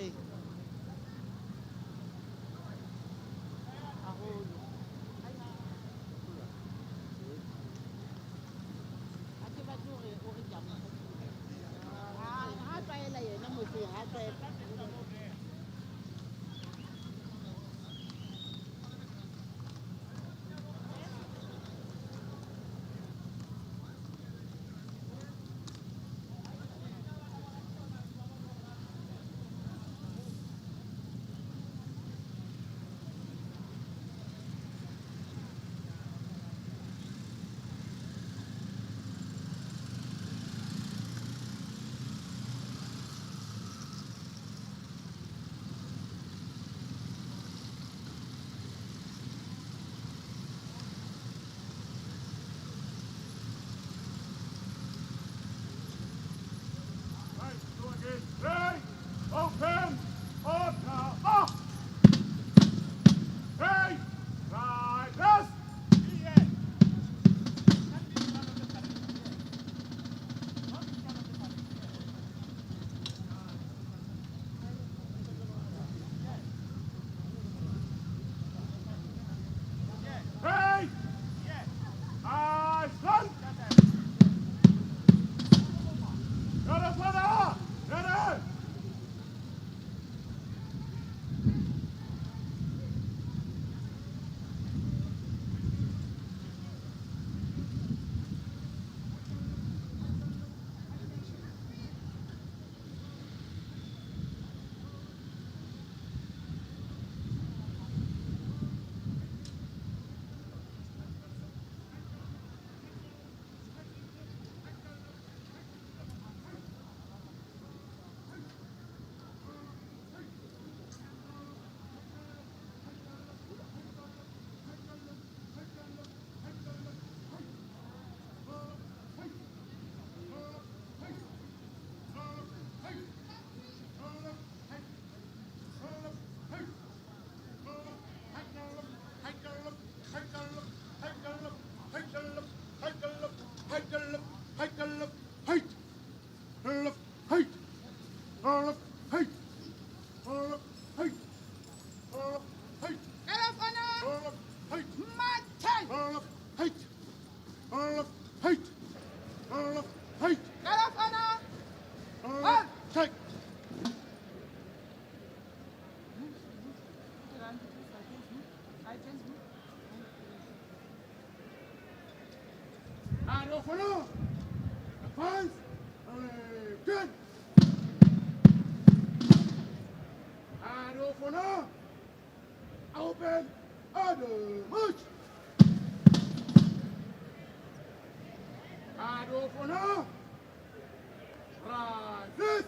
Ee, haholo. Ha ke batle hore o re ke a mo ha tlwaela yena motho ha tlwaela. Hey! Open! Order! Off! Hey! Riders! Hey! Iceland! Garafana! Ready! Garafana! Advance! Good! Garafana! Open! Order! March! Garafana! Riders!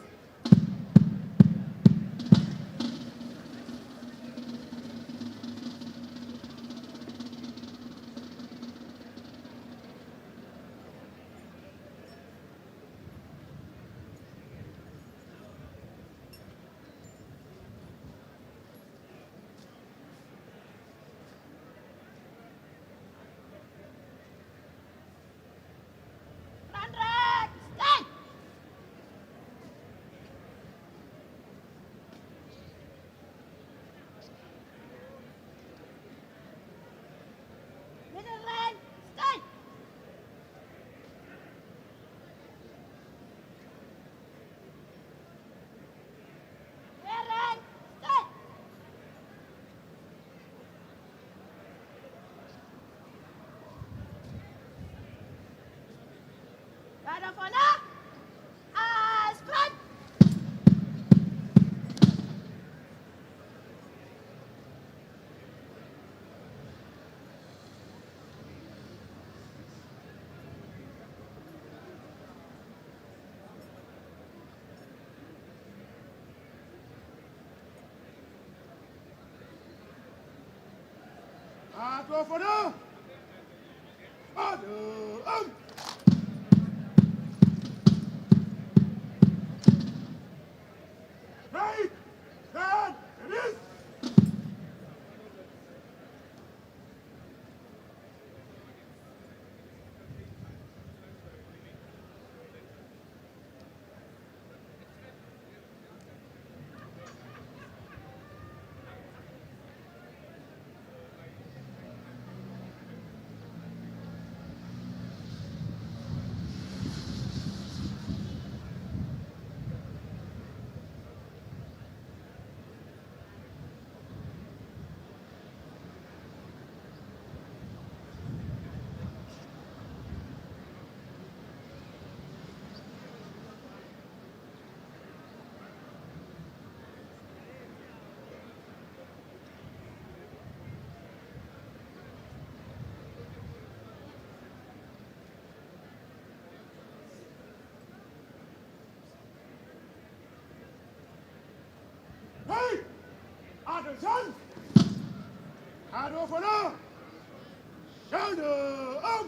Stay! Middle line, stay! Rear line, stay! Garafana! Iceland! Garafana! Order! Right! Stand! It is! Attention! Head of honor! Shoulder up!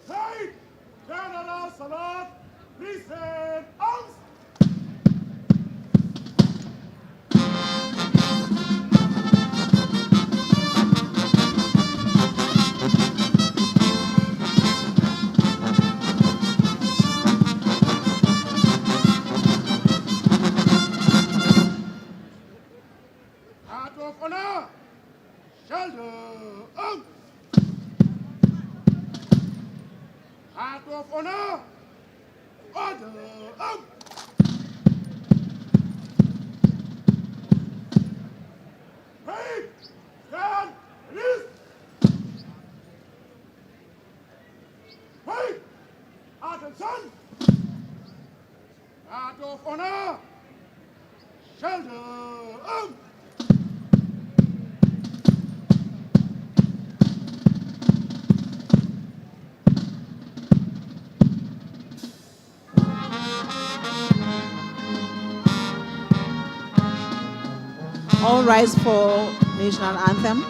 Side! General Salat! Listen! Arms! Head of honor! Shoulder up! Head of honor! Order up! Break! Stand! Release! Break! Attention! Head of honor! Shoulder up! All rise for national anthem.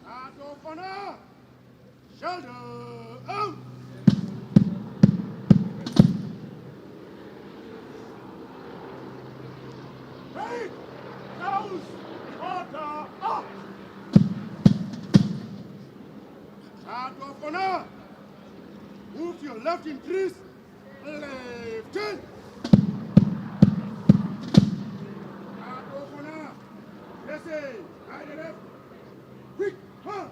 Head of honor! Shoulder up! Break! Nose! Order up! Head of honor! Move to your left increase. Left turn. Head of honor! Listen! Right and left. Quick! Huh!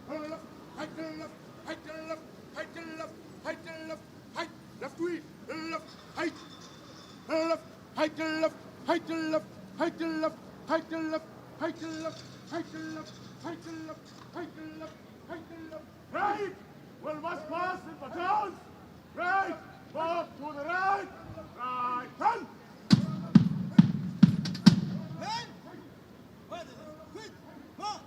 Left! Height to left! Height to left! Height to left! Height to left! Height! Left wheel! Left! Height! Left! Height to left! Height to left! Height to left! Height to left! Height to left! Height to left! Height to left! Height to left! Height to left! Right! Well, must pass in batons! Right! Forward to the right! Right! Turn! Men! Weather, quick, march!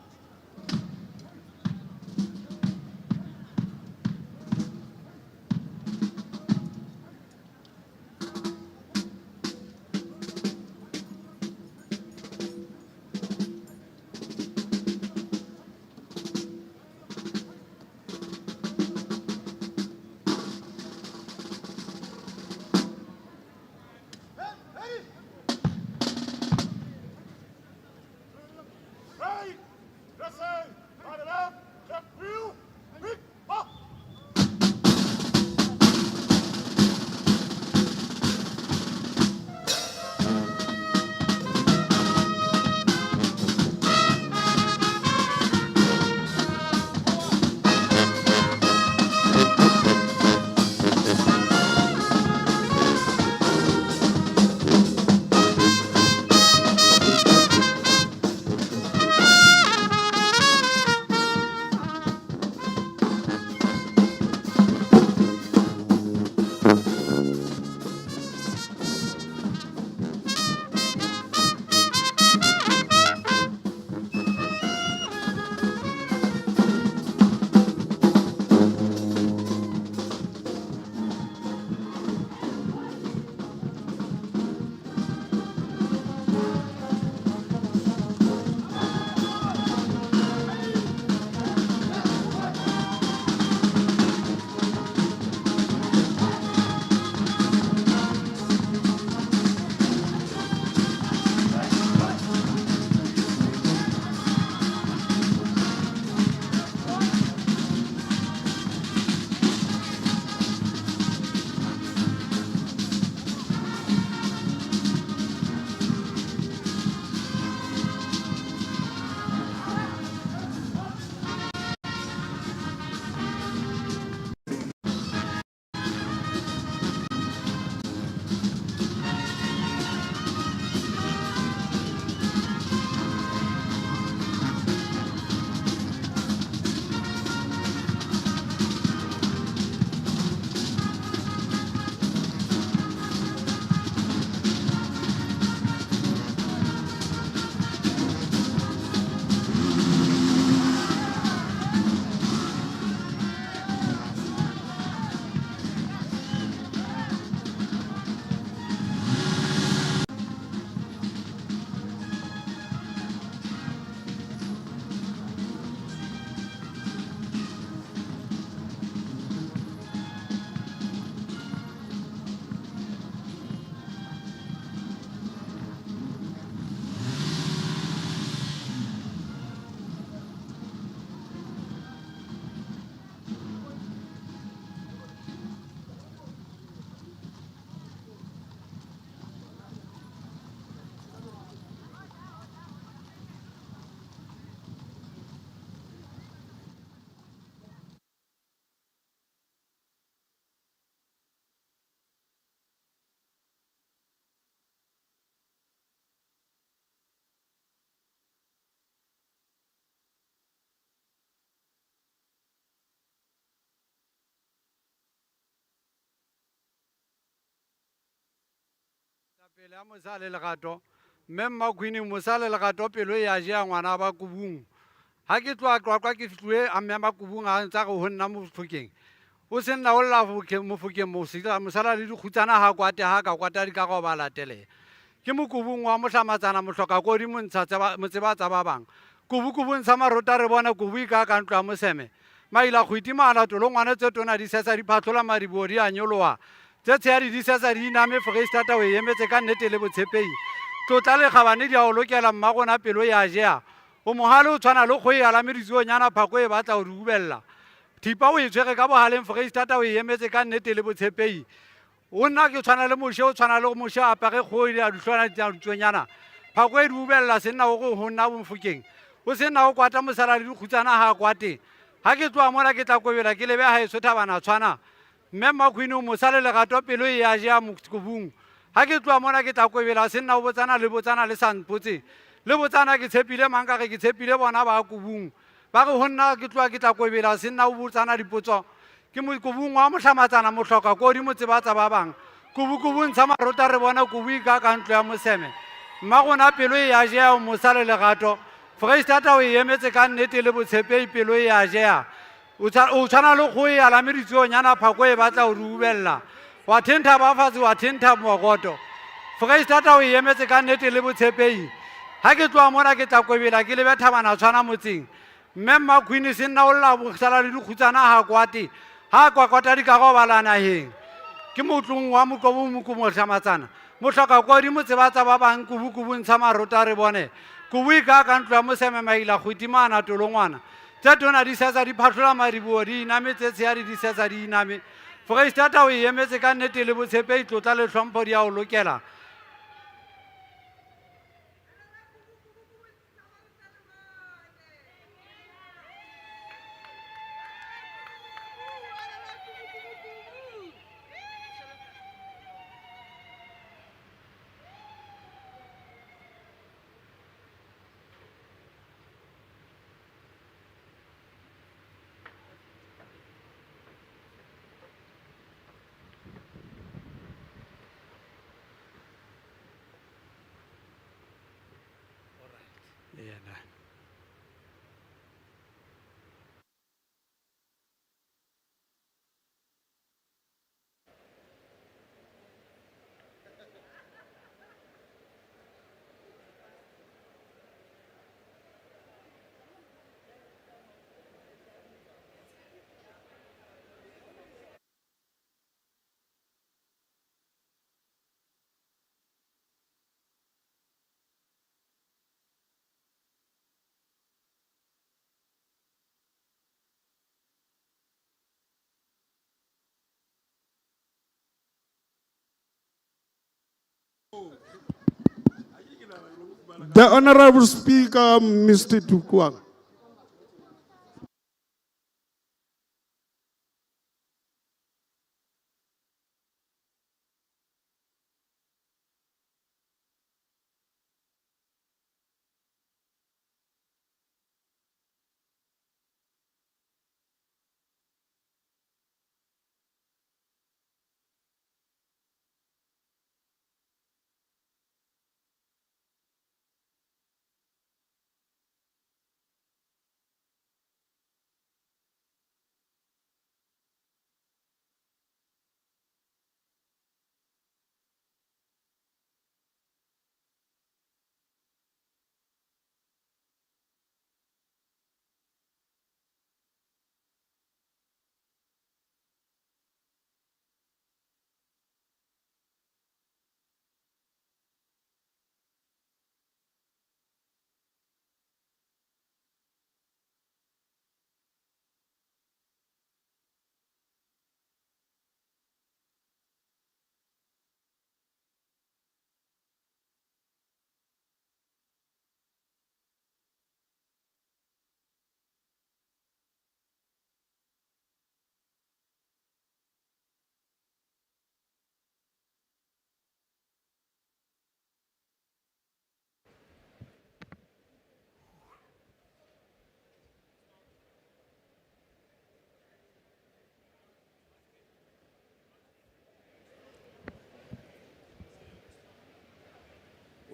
pele ya mosale legato mme Maqueen mosale legato pelo e a jea ngwana ba Kubung ha ke tloa Qwaqwa ke fihlile a mme ba Kubung a ntsa go nna Mofokeng o se nna o lla Mofokeng mosala le dikgutsana ha kwate ha ka kwata di ka go ba latelela ke Mokubung wa Mohlamatsana mohloka kodi montsha motseba tsa ba bang Kubung sa marota re bona Kubu ka ka ntlo ya Moseme maila go itimala tolo ngwana tse tona di sesa di phatlola maribo di a nyoloa tse tshehadi di sesa di iname Foreisetata o emetse ka nnete le botshepei tlotla lekgabane di a o lokela mmagona pelo ya jea o mohale o tshwana le kgo e alameditsionyana phako e batla go di ubella thipa o e tshwere ka bohaleng Foreisetata o emetse ka nnete le botshepei o nna ke tshwana le moshe o tshwana le moshe a apare kgo di a dihlwana ditsuonyana phako e di ubella se nna o go nna Mofokeng o se nna o kwata mosala le dikgutsana ha kwate ha ke tloa mona ke tla kobela ke lebe ha e sothabana tshwana mme Maqueen o mosale legato pelo e a jea Mokubung ha ke tloa mona ke tla kobela se nna o botsana le sa mpotse le botsana ke tshepile mang ka ge ke tshepile bona ba Kubung ba re ho nna ke tloa ke tla kobela se nna o botsana dipotso ke Kubung wa Mohlamatsana mohloka kodi motsebatsa ba bang Kubu ntsha marota re bona Kubu ka ka ntlo ya Moseme mmagona pelo e a jea o mosale legato Foreisetata o emetse ka nnete le botshepei pelo e a jea o tshwana le kgo e alameditseonyana phako e batla go di ubella wa thentha bafatse wa thentha mogoto Foreisetata o emetse ka nnete le botshepei ha ke tloa mona ke tla kobela ke lebe thabana tshwana motseng mme Maqueen se nna o lla bosala le dikgutsana ha kwate ha kwakwata di ka go bala naheng ke motlong wa Mohlamatsana mohloka kodi motsebatsa ba bang Kubu ntsha marota re bone Kubu e ka ka ntlo ya Moseme maila go itimana tolongwana tse tona di sesa di phatlola maribuo di iname tse tshehadi di sesa di iname Foreisetata o emetse ka nnete le botshepei tlotla le hlompho di a o lokela The Honorable Speaker, Mr. Tukwang.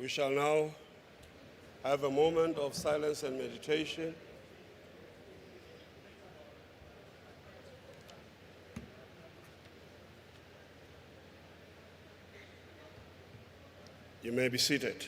We shall now have a moment of silence and meditation. You may be seated.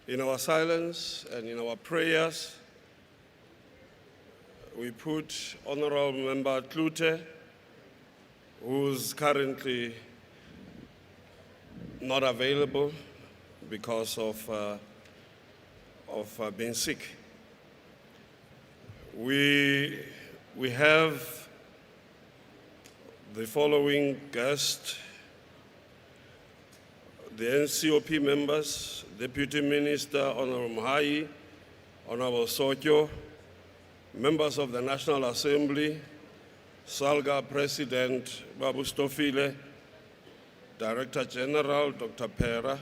In our silence and in our prayers, we put Honorable Member Klute, who's currently not available because of being sick. We have the following guests: the NCOP members, Deputy Minister Honorable Mathae, Honorable Sotyo, members of the National Assembly, Salga President Babu Stofile, Director General Dr. Pera,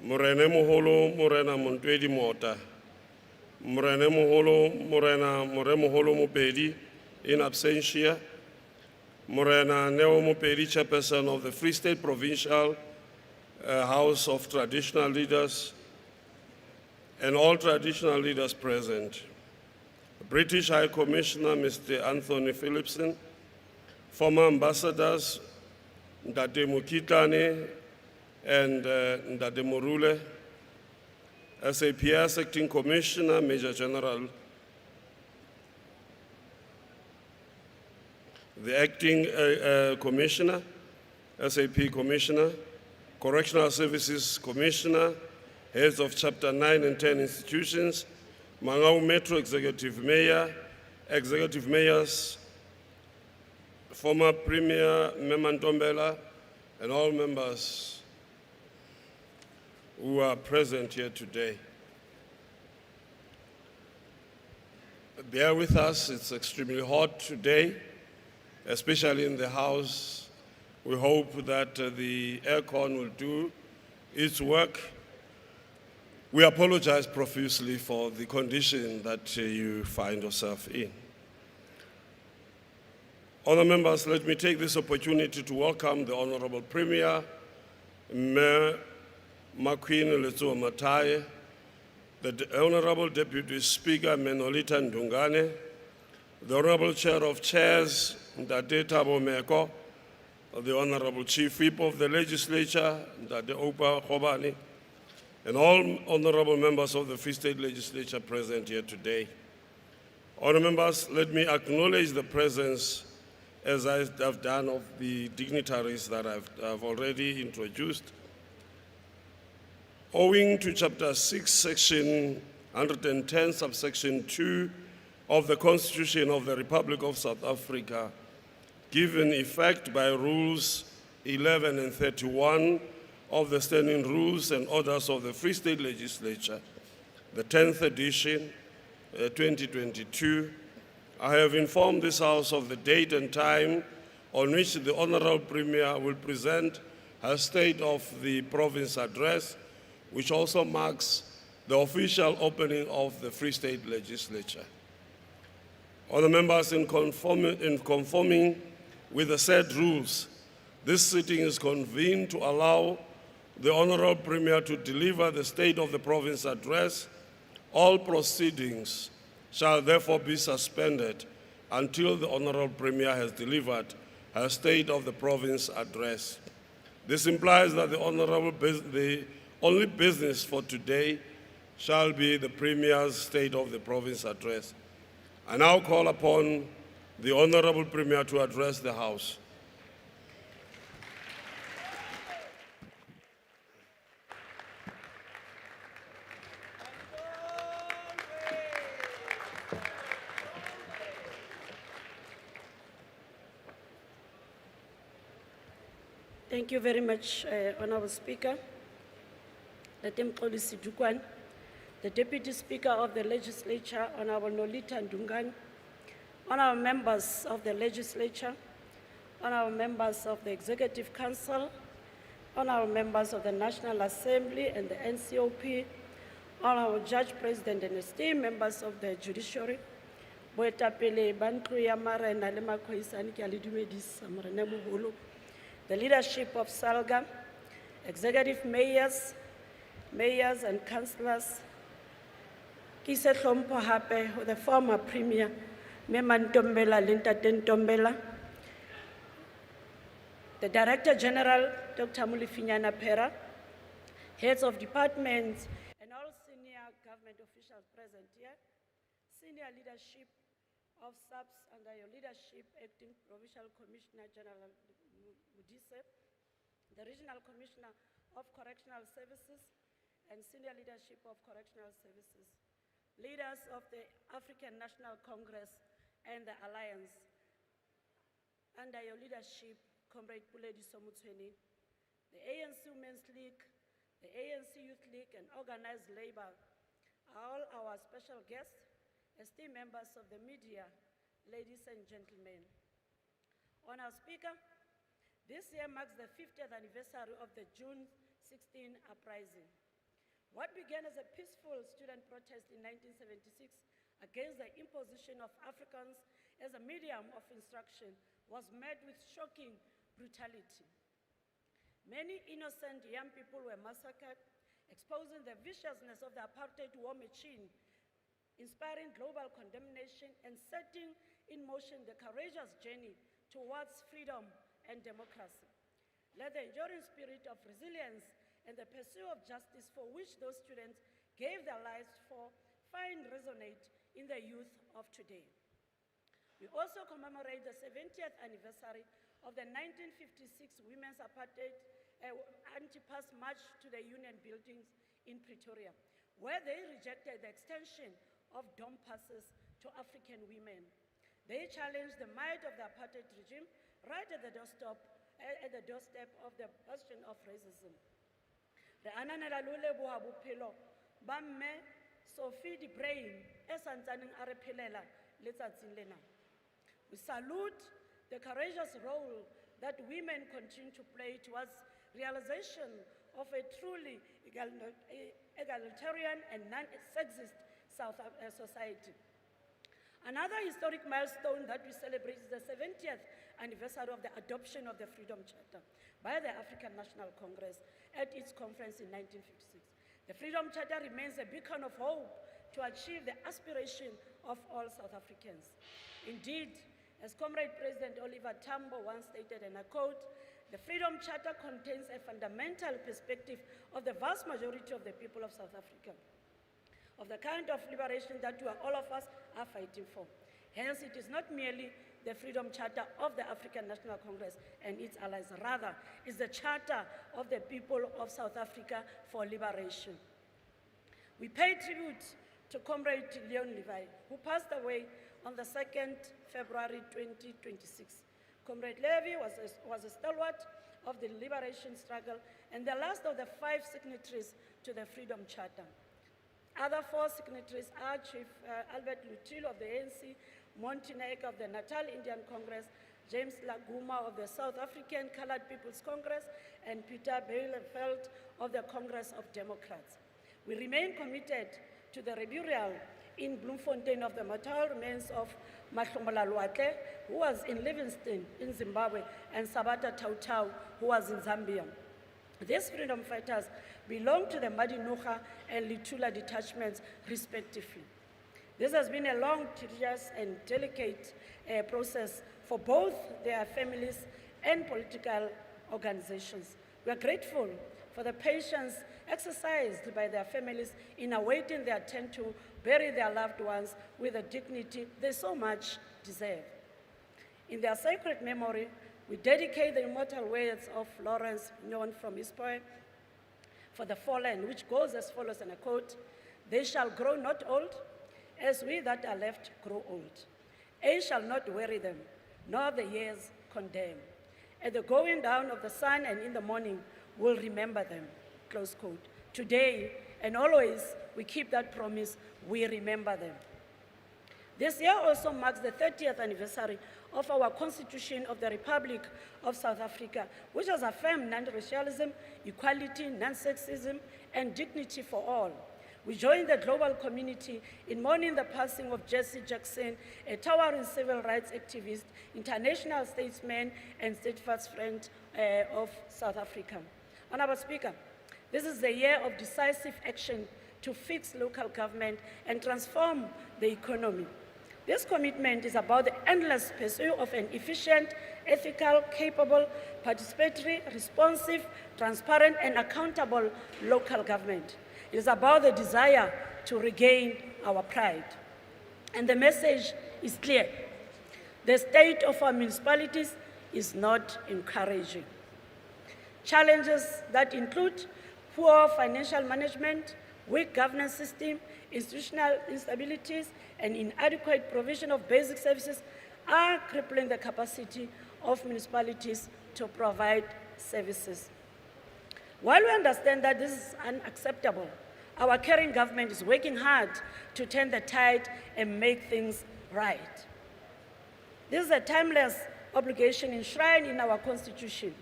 Morene Moholo Morena Montwedi Mota, Morene Moholo Morena More Moholo Mopedi in absentia, Morena Neo Mopedi, Chairperson of the Free State Provincial House of Traditional Leaders, and all traditional leaders present. British High Commissioner Mr. Anthony Phillipson, former ambassadors Ndade Mukitane and Ndade Morule, SAPS Acting Commissioner, Major General, the Acting Commissioner, SAP Commissioner, Correctional Services Commissioner, heads of Chapter 9 and 10 institutions, Mangau Metro Executive Mayor, Executive Mayors, former Premier Memantombela, and all members who are present here today. Bear with us, it's extremely hot today, especially in the house. We hope that the aircon will do its work. We apologize profusely for the condition that you find yourself in. Honourable members, let me take this opportunity to welcome the Honourable Premier, Mayor Maqueen Letsoha Mathae, the Honourable Deputy Speaker, Menolita Ndungane, the Honourable Chair of Chairs, Ndade Thabo Meko, the Honourable Chief Whip of the Legislature, Ndade Opa Khobane, and all honourable members of the Free State Legislature present here today. Honourable members, let me acknowledge the presence, as I have done, of the dignitaries that I've already introduced. Owing to Chapter 6, Section 110, Subsection 2 of the Constitution of the Republic of South Africa, given effect by Rules 11 and 31 of the Standing Rules and Orders of the Free State Legislature, the 10th edition, 2022, I have informed this House of the date and time on which the Honourable Premier will present her State of the Province address, which also marks the official opening of the Free State Legislature. Honourable members, in conforming with the said rules, this sitting is convened to allow the Honourable Premier to deliver the State of the Province address. All proceedings shall therefore be suspended until the Honourable Premier has delivered her State of the Province address. This implies that the only business for today shall be the Premier's State of the Province address. I now call upon the Honourable Premier to address the House. Thank you very much, Honourable Speaker. The Deputy Speaker of the Legislature, Honourable Nolita Ndungane, honorable members of the legislature, honorable members of the Executive Council, honorable members of the National Assembly and the NCOP, honorable Judge President and esteemed members of the judiciary, boetapele ba ntlo ya marena le makhoisane ke a le dumedisa morena moholo, the leadership of SALGA, executive mayors and councillors, ke ise hlompho hape ho the former premier Mema Ntombela le Ntate Ntombela, the Director General, Dr. Mulifinyana Pera, heads of departments, and all senior government officials present here, senior leadership of SAPS under your leadership, Acting Provincial Commissioner General Mudise, the Regional Commissioner of Correctional Services, and senior leadership of Correctional Services, leaders of the African National Congress and the Alliance, under your leadership, Comrade Puledi Somutweni, the ANC Women's League, the ANC Youth League, and Organized Labor, all our special guests, esteemed members of the media, ladies and gentlemen. Honourable Speaker, this year marks the 50th anniversary of the June 16 uprising. What began as a peaceful student protest in 1976 against the imposition of Afrikaans as a medium of instruction was met with shocking brutality. Many innocent young people were massacred, exposing the viciousness of the apartheid war machine, inspiring global condemnation and setting in motion the courageous journey towards freedom and democracy. Let the enduring spirit of resilience and the pursuit of justice for which those students gave their lives for find resonate in the youth of today. We also commemorate the 70th anniversary of the 1956 Women's Apartheid Anti-Pass March to the Union buildings in Pretoria, where they rejected the extension of dome passes to African women. They challenged the might of the apartheid regime right at the doorstep of the bastion of racism. Re ananela le ho leboha bophelo ba mme Sophie de Brain e santsaneng a re phelela letsatsing lena. We salute the courageous role that women continue to play towards realization of a truly egalitarian and non-sexist society. Another historic milestone that we celebrate is the 70th anniversary of the adoption of the Freedom Charter by the African National Congress at its conference in 1956. The Freedom Charter remains a beacon of hope to achieve the aspiration of all South Africans. Indeed, as Comrade President Oliver Tambo once stated, and I quote, the Freedom Charter contains a fundamental perspective of the vast majority of the people of South Africa, of the kind of liberation that all of us are fighting for. Hence, it is not merely the Freedom Charter of the African National Congress and its allies, rather, it's the Charter of the people of South Africa for liberation. We pay tribute to Comrade Leon Levi, who passed away on the 2nd February 2026. Comrade Levi was a stalwart of the liberation struggle and the last of the 5 signatories to the Freedom Charter. Other 4 signatories are Chief Albert Lutilo of the ANC, Monty Naik of the Natal Indian Congress, James Laguma of the South African Colored People's Congress, and Peter Bielefeld of the Congress of Democrats. We remain committed to the reburial in Bloemfontein of the mortal remains of Mahlomola Lwate, who was in Livingstone in Zimbabwe, and Sabata Tautau, who was in Zambia. These freedom fighters belong to the Madinuga and Litula detachments, respectively. This has been a long, tedious, and delicate process for both their families and political organizations. We are grateful for the patience exercised by their families in awaiting their turn to bury their loved ones with the dignity they so much deserve. In their sacred memory, we dedicate the immortal words of Lawrence, known from his poem, For the Fallen, which goes as follows, and I quote, "They shall grow not old, as we that are left grow old. Age shall not weary them, nor the years condemn. At the going down of the sun and in the morning, we'll remember them," close quote. Today and always, we keep that promise, we remember them. This year also marks the 30th anniversary of our Constitution of the Republic of South Africa, which has affirmed non-racialism, equality, non-sexism, and dignity for all. We join the global community in mourning the passing of Jesse Jackson, a towering civil rights activist, international statesman, and steadfast friend of South Africa. Honourable Speaker, this is the year of decisive action to fix local government and transform the economy. This commitment is about the endless pursuit of an efficient, ethical, capable, participatory, responsive, transparent, and accountable local government. It is about the desire to regain our pride. And the message is clear. The state of our municipalities is not encouraging. Challenges that include poor financial management, weak governance system, institutional instabilities, and inadequate provision of basic services are crippling the capacity of municipalities to provide services. While we understand that this is unacceptable, our caring government is working hard to turn the tide and make things right. This is a timeless obligation enshrined in our Constitution.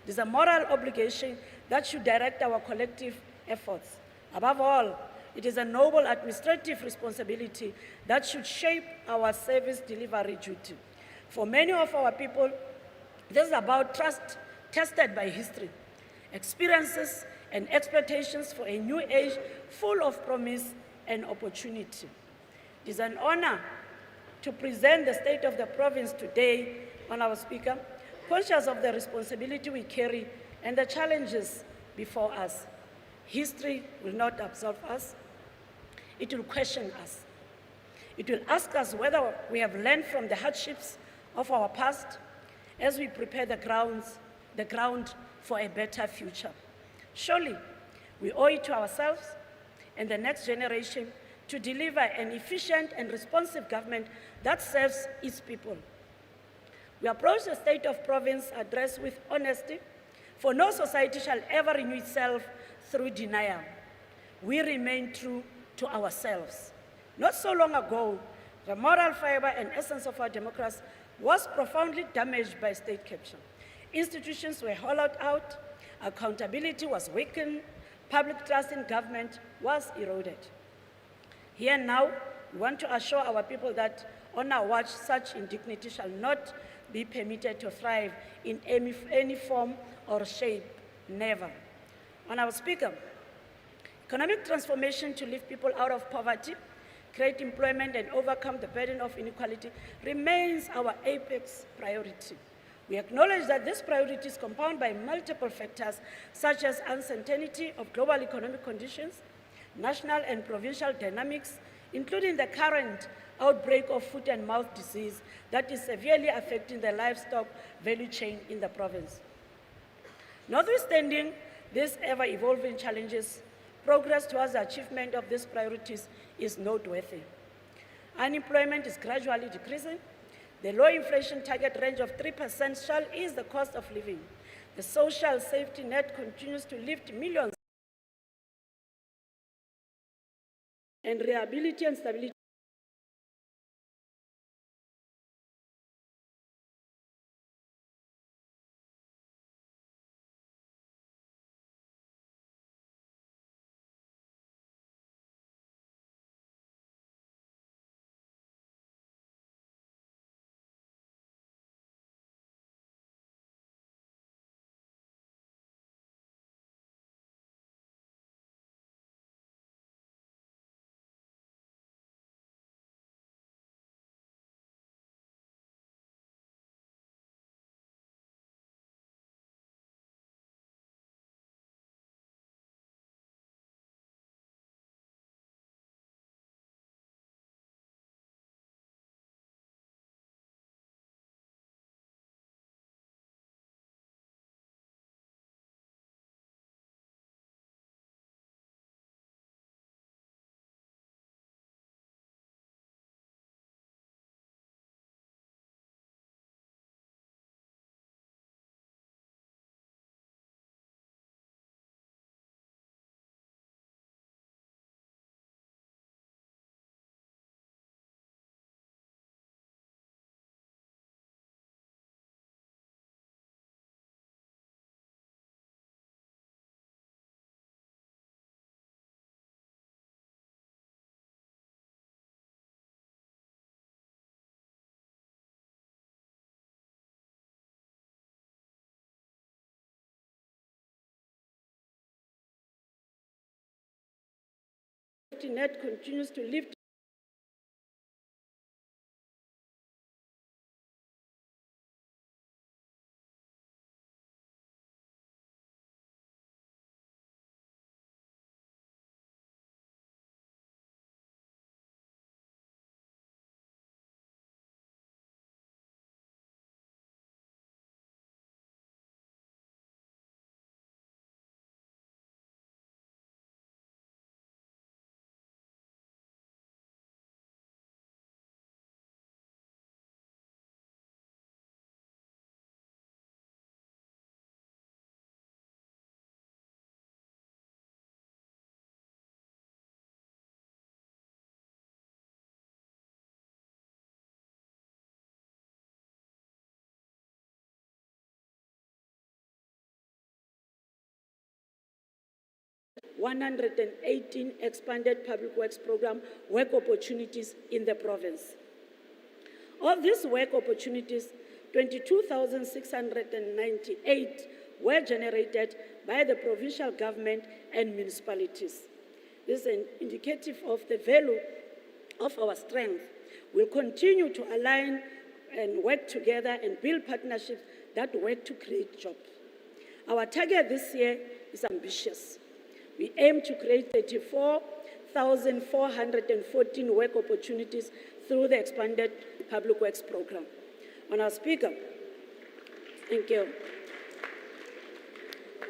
It is a moral obligation that should direct our collective efforts. Above all, it is a noble administrative responsibility that should shape our service delivery duty. For many of our people, this is about trust tested by history, experiences, and expectations for a new age full of promise and opportunity. It is an honor to present the state of the province today, Honourable Speaker, conscious of the responsibility we carry and the challenges before us. History will not absolve us. It will question us. It will ask us whether we have learned from the hardships of our past as we prepare the ground for a better future. Surely, we owe it to ourselves and the next generation to deliver an efficient and responsive government that serves its people. We approach the state of province address with honesty, for no society shall ever renew itself through denial. We remain true to ourselves. Not so long ago, the moral fiber and essence of our democracy was profoundly damaged by state capture. Institutions were hollowed out, accountability was weakened, public trust in government was eroded. Here now, we want to assure our people that on our watch, such indignity shall not be permitted to thrive in any form or shape, never. Honourable Speaker, economic transformation to lift people out of poverty, create employment, and overcome the burden of inequality remains our apex priority. We acknowledge that this priority is compounded by multiple factors, such as uncertainty of global economic conditions, national and provincial dynamics, including the current outbreak of foot and mouth disease that is severely affecting the livestock value chain in the province. Notwithstanding these ever-evolving challenges, progress towards the achievement of these priorities is noteworthy. Unemployment is gradually decreasing. The low inflation target range of 3% shall ease the cost of living. The social safety net continues to lift millions, and reliability and stability safety net continues to lift (118) expanded public works program work opportunities in the province. Of these work opportunities, 22,698 were generated by the provincial government and municipalities. This is indicative of the value of our strength. We'll continue to align and work together and build partnerships that work to create jobs. Our target this year is ambitious. We aim to create 34,414 work opportunities through the expanded public works program. Honourable Speaker, thank you.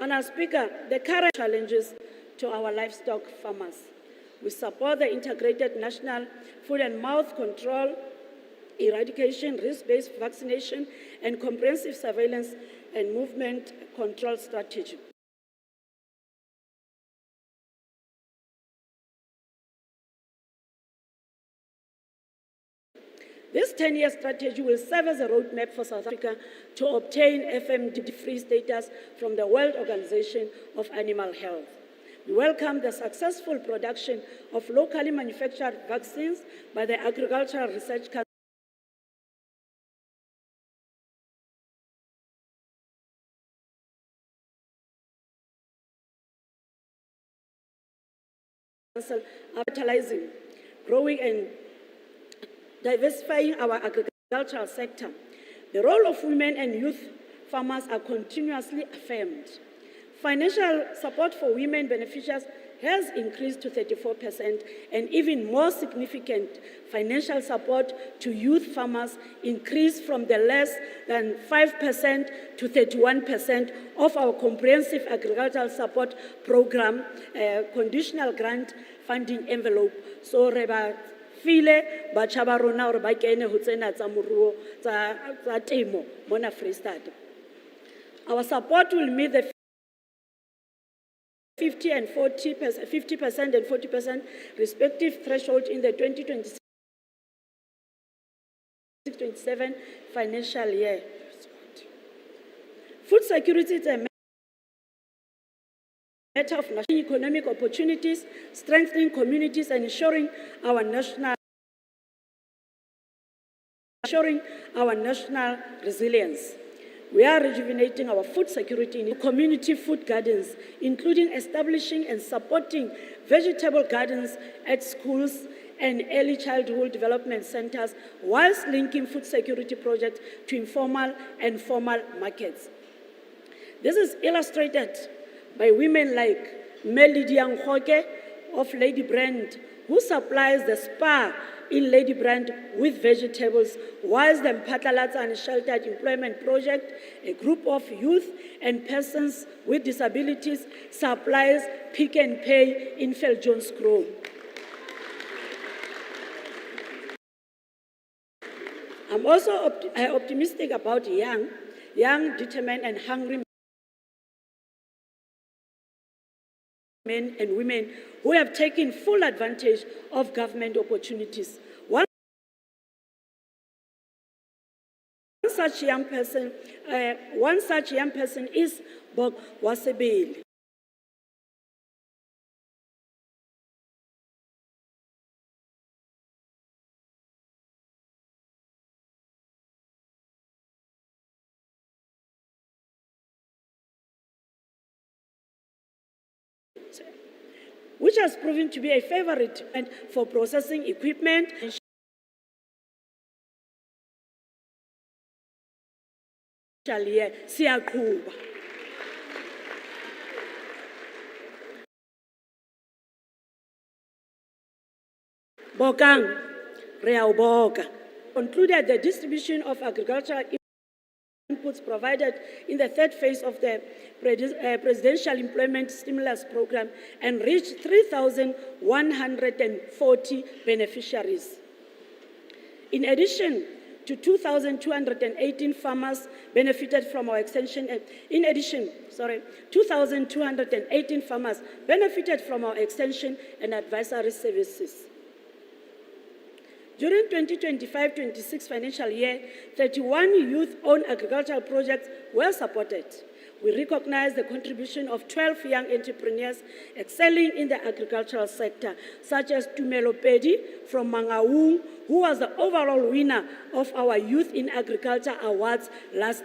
Honourable Speaker, the current challenges to our livestock farmers. We support the integrated national foot and mouth control, eradication, risk-based vaccination, and comprehensive surveillance and movement control strategy. This 10-year strategy will serve as a roadmap for South Africa to obtain FMD-free status from the World Organization of Animal Health. We welcome the successful production of locally manufactured vaccines by the Agricultural Research Council, fertilizing, growing and diversifying our agricultural sector. The role of women and youth farmers are continuously affirmed. Financial support for women beneficiaries has increased to 34%, and even more significant, financial support to youth farmers increased from the less than 5% to 31% of our comprehensive agricultural support program, conditional grant funding envelope. So, file batjha ba rona hore ba kene ho tsena tsa moruo tsa temo mona Freestata. Our support will meet the 50% and 40% respective threshold in the 2026-27 financial year. Food security is a matter of national economic opportunities, strengthening communities, and ensuring our national resilience. We are rejuvenating our food security in community food gardens, including establishing and supporting vegetable gardens at schools and early childhood development centers, whilst linking food security projects to informal and formal markets. This is illustrated by women like Melody Nkhoke of Lady Brand, who supplies the spa in Lady Brand with vegetables, whilst the Mpatlalatsa and Sheltered Employment Project, a group of youth and persons with disabilities, supplies Pick and Pay in Viljoenskroon. I'm also optimistic about young, determined and hungry men and women who have taken full advantage of government opportunities. One such young person is Bok Wasebeli. which has proven to be a favorite for processing equipment and siyaqhuba. Bokang, re a o boka. Concluded the distribution of agricultural inputs provided in the third phase of the Presidential Employment Stimulus Program and reached 3,140 beneficiaries. In addition to 2,218 farmers benefited from our extension, 2,218 farmers benefited from our extension and advisory services. During 2025-26 financial year, 31 youth-owned agricultural projects were supported. We recognize the contribution of 12 young entrepreneurs excelling in the agricultural sector, such as Tumelo Pedi from Mangaung, who was the overall winner of our Youth in Agriculture Awards last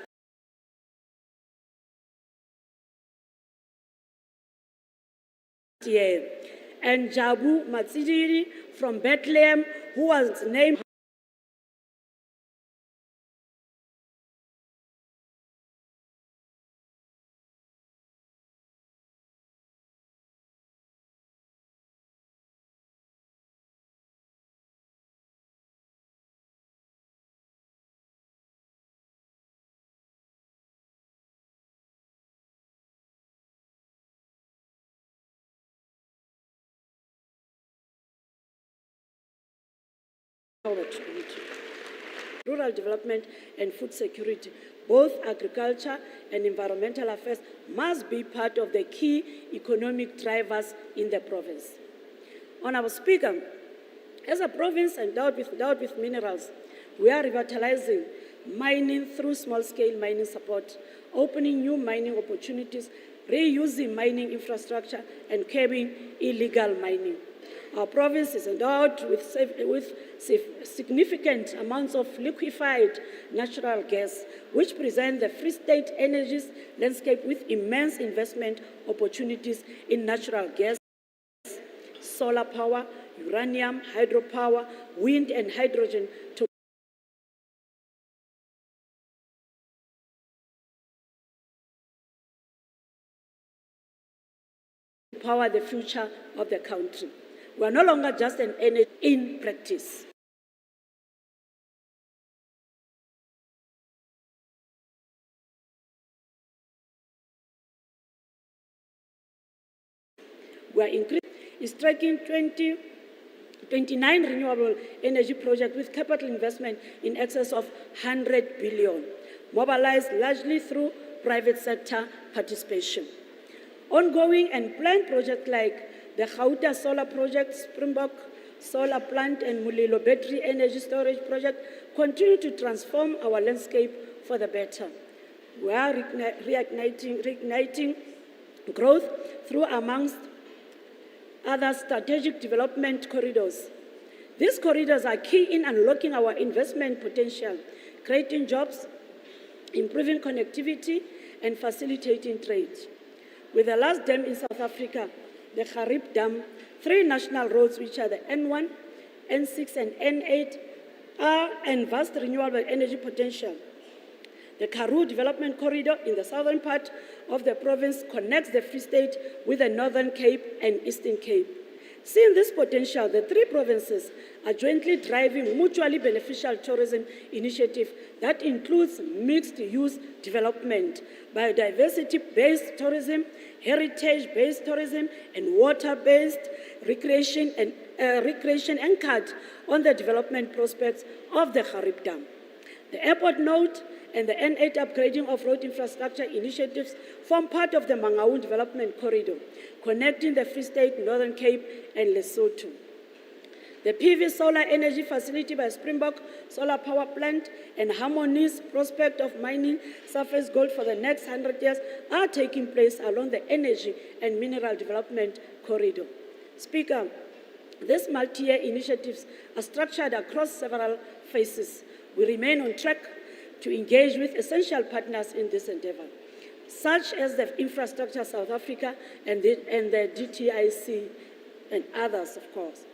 year, and Jabu Matsidiri from Bethlehem, who was named rural development and food security. Both agriculture and environmental affairs must be part of the key economic drivers in the province. Honourable Speaker, as a province endowed with minerals, we are revitalizing mining through small-scale mining support, opening new mining opportunities, reusing mining infrastructure, and curbing illegal mining. Our province is endowed with significant amounts of liquefied natural gas, which present the Free State energy landscape with immense investment opportunities in natural gas, solar power, uranium, hydropower, wind, and hydrogen to power the future of the country. We are no longer just an energy in practice. We are striking 29 renewable energy projects with capital investment in excess of 100 billion, mobilized largely through private sector participation. Ongoing and planned projects like the Gauta Solar Project, Springbok Solar Plant, and Mulilo Battery Energy Storage Project continue to transform our landscape for the better. We are reigniting growth through, amongst other, strategic development corridors. These corridors are key in unlocking our investment potential, creating jobs, improving connectivity, and facilitating trade. With the last dam in South Africa, the Garib Dam, 3 national roads, which are the N1, N6, and N8, are and vast renewable energy potential. The Karoo Development Corridor in the southern part of the province connects the Free State with the Northern Cape and Eastern Cape. Seeing this potential, the 3 provinces are jointly driving mutually beneficial tourism initiative that includes mixed-use development, biodiversity-based tourism, heritage-based tourism, and water-based recreation anchored on the development prospects of the Garib Dam. The airport node and the N8 upgrading of road infrastructure initiatives form part of the Mangaung Development Corridor, connecting the Free State, Northern Cape, and Lesotho. The PV solar energy facility by Springbok Solar Power Plant and Harmony's prospect of mining surface gold for the next 100 years are taking place along the energy and mineral development corridor. Speaker, these multi-year initiatives are structured across several phases. We remain on track to engage with essential partners in this endeavor, such as the Infrastructure South Africa and the DTIC and others, of course.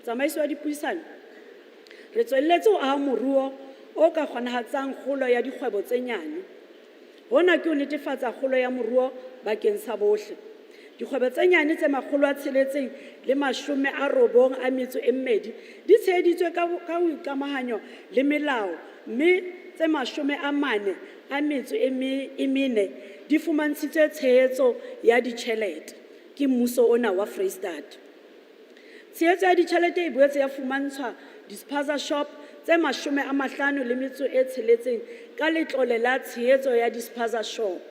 Tsamaiso ya dipuisano, re tsweletse ho aha moruo o ka kgonahatsang kgolo ya dikgwebo tse nyane. Hona ke ho netefatsa kgolo ya moruo bakeng sa bohle. Dikgwebo tse nyane tse 692 di tsheheditswe ka ho ikamahanyo le melao, mme tse 44 di fumantshitswe tshehetso ya ditjhelete ke mmuso ona wa Freistata. Tshehetso ya ditjhelete e boetse ya fumantshwa dispaza shop tse 56 ka letlole la tshehetso ya dispaza shop.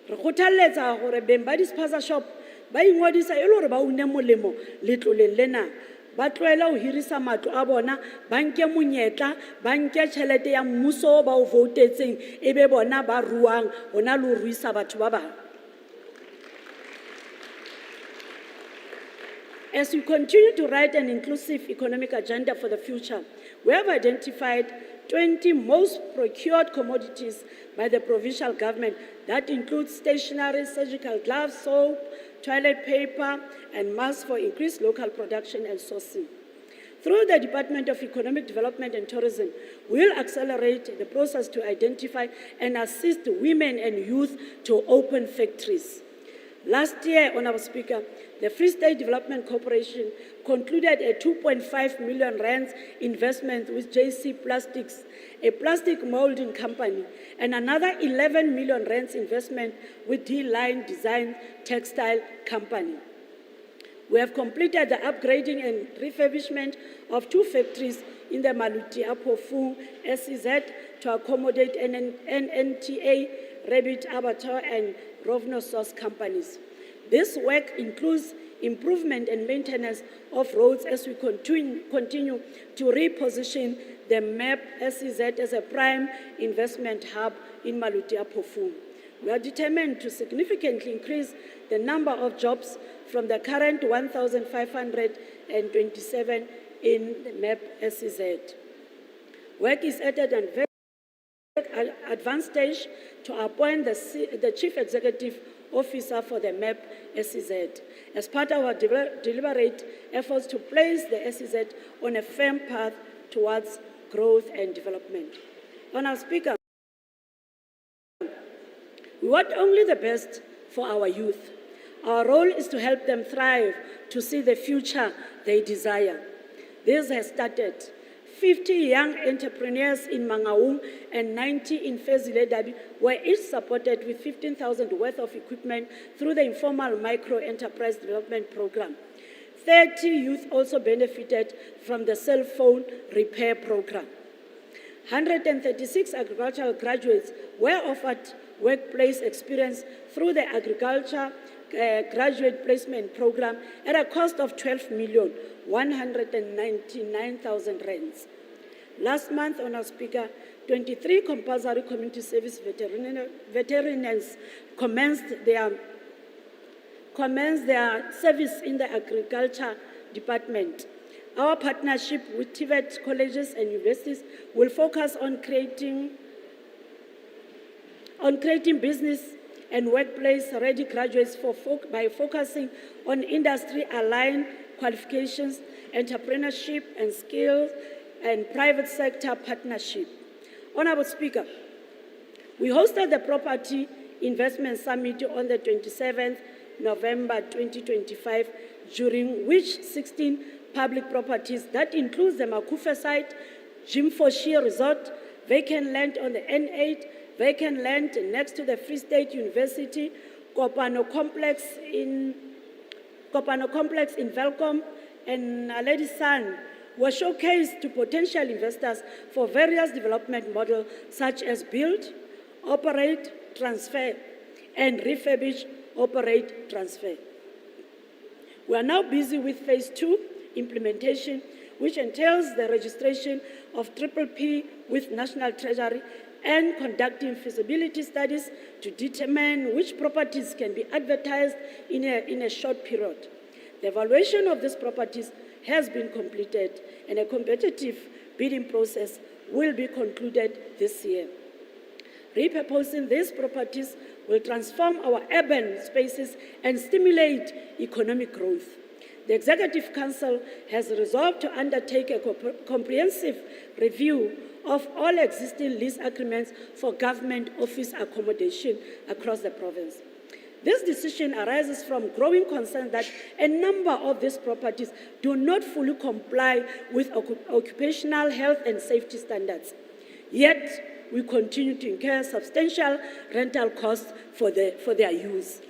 Re kgothaletsa hore beng ba dispaza shop ba ingodisa e le hore ba une molemo letloleng lena, ba tlohela ho hirisa matlo a bona, ba nke monyetla, ba nke tjhelete ya mmuso ba o voutetseng, ebe bona ba ruang hona le ho ruisa batho ba bang. As we continue to write an inclusive economic agenda for the future, we have identified 20 most procured commodities by the provincial government that include stationery, surgical gloves, soap, toilet paper, and masks for increased local production and sourcing. Through the Department of Economic Development and Tourism, we will accelerate the process to identify and assist women and youth to open factories. Last year, Honourable Speaker, the Free State Development Corporation concluded a 2.5 million rands investment with JC Plastics, a plastic molding company, and another 11 million rands investment with D-Line Design Textile Company. We have completed the upgrading and refurbishment of 2 factories in the Maluti Apofu SEZ to accommodate NNTA, Rabbit Abattoir, and Rovno Sauce companies. This work includes improvement and maintenance of roads as we continue to reposition the MAP SEZ as a prime investment hub in Maluti Apofu. We are determined to significantly increase the number of jobs from the current 1,527 in the MAP SEZ. Work is at an very advanced stage to appoint the Chief Executive Officer for the MAP SEZ as part of our deliberate efforts to place the SEZ on a firm path towards growth and development. Honourable Speaker, we want only the best for our youth. Our role is to help them thrive, to see the future they desire. This has started. 50 young entrepreneurs in Mangaung and 90 in Fezile Dabi were each supported with 15,000 worth of equipment through the Informal Micro Enterprise Development Program. 30 youth also benefited from the cell phone repair program. 136 agricultural graduates were offered workplace experience through the Agriculture Graduate Placement Program at a cost of 12,199,000 rands. Last month, Honourable Speaker, 23 compulsory community service veterinarians commenced their service in the Agriculture Department. Our partnership with TVET colleges and universities will focus on creating business and workplace-ready graduates by focusing on industry-aligned qualifications, entrepreneurship and skills, and private sector partnership. Honourable Speaker, we hosted the Property Investment Summit on the 27th November 2025, during which 16 public properties, that includes the Makufe site, Jim Foshie Resort, vacant land on the N8, vacant land next to the Free State University, Kopano Complex in Velcom, and Lady San, were showcased to potential investors for various development models such as build, operate, transfer, and refurbish, operate, transfer. We are now busy with phase 2 implementation, which entails the registration of PPP with National Treasury and conducting feasibility studies to determine which properties can be advertised in a short period. The evaluation of these properties has been completed, and a competitive bidding process will be concluded this year. Repurposing these properties will transform our urban spaces and stimulate economic growth. The Executive Council has resolved to undertake a comprehensive review of all existing lease agreements for government office accommodation across the province. This decision arises from growing concern that a number of these properties do not fully comply with occupational health and safety standards. Yet, we continue to incur substantial rental costs for their use.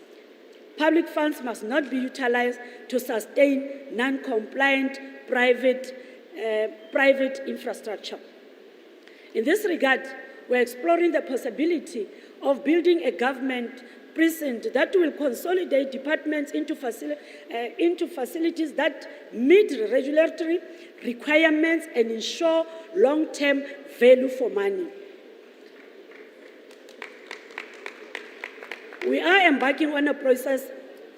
Public funds must not be utilized to sustain non-compliant private infrastructure. In this regard, we're exploring the possibility of building a government precinct that will consolidate departments into facilities that meet regulatory requirements and ensure long-term value for money. We are embarking on a process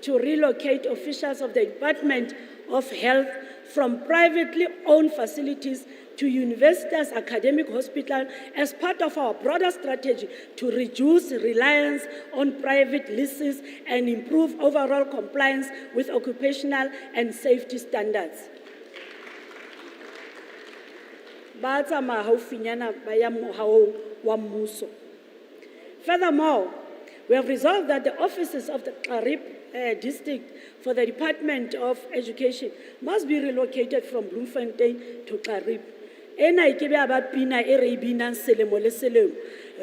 to relocate officials of the Department of Health from privately owned facilities to universities' academic hospital as part of our broader strategy to reduce reliance on private leases and improve overall compliance with occupational and safety standards. Furthermore, we have resolved that the offices of the Qarib district for the Department of Education must be relocated from Bloemfontein to Qarib.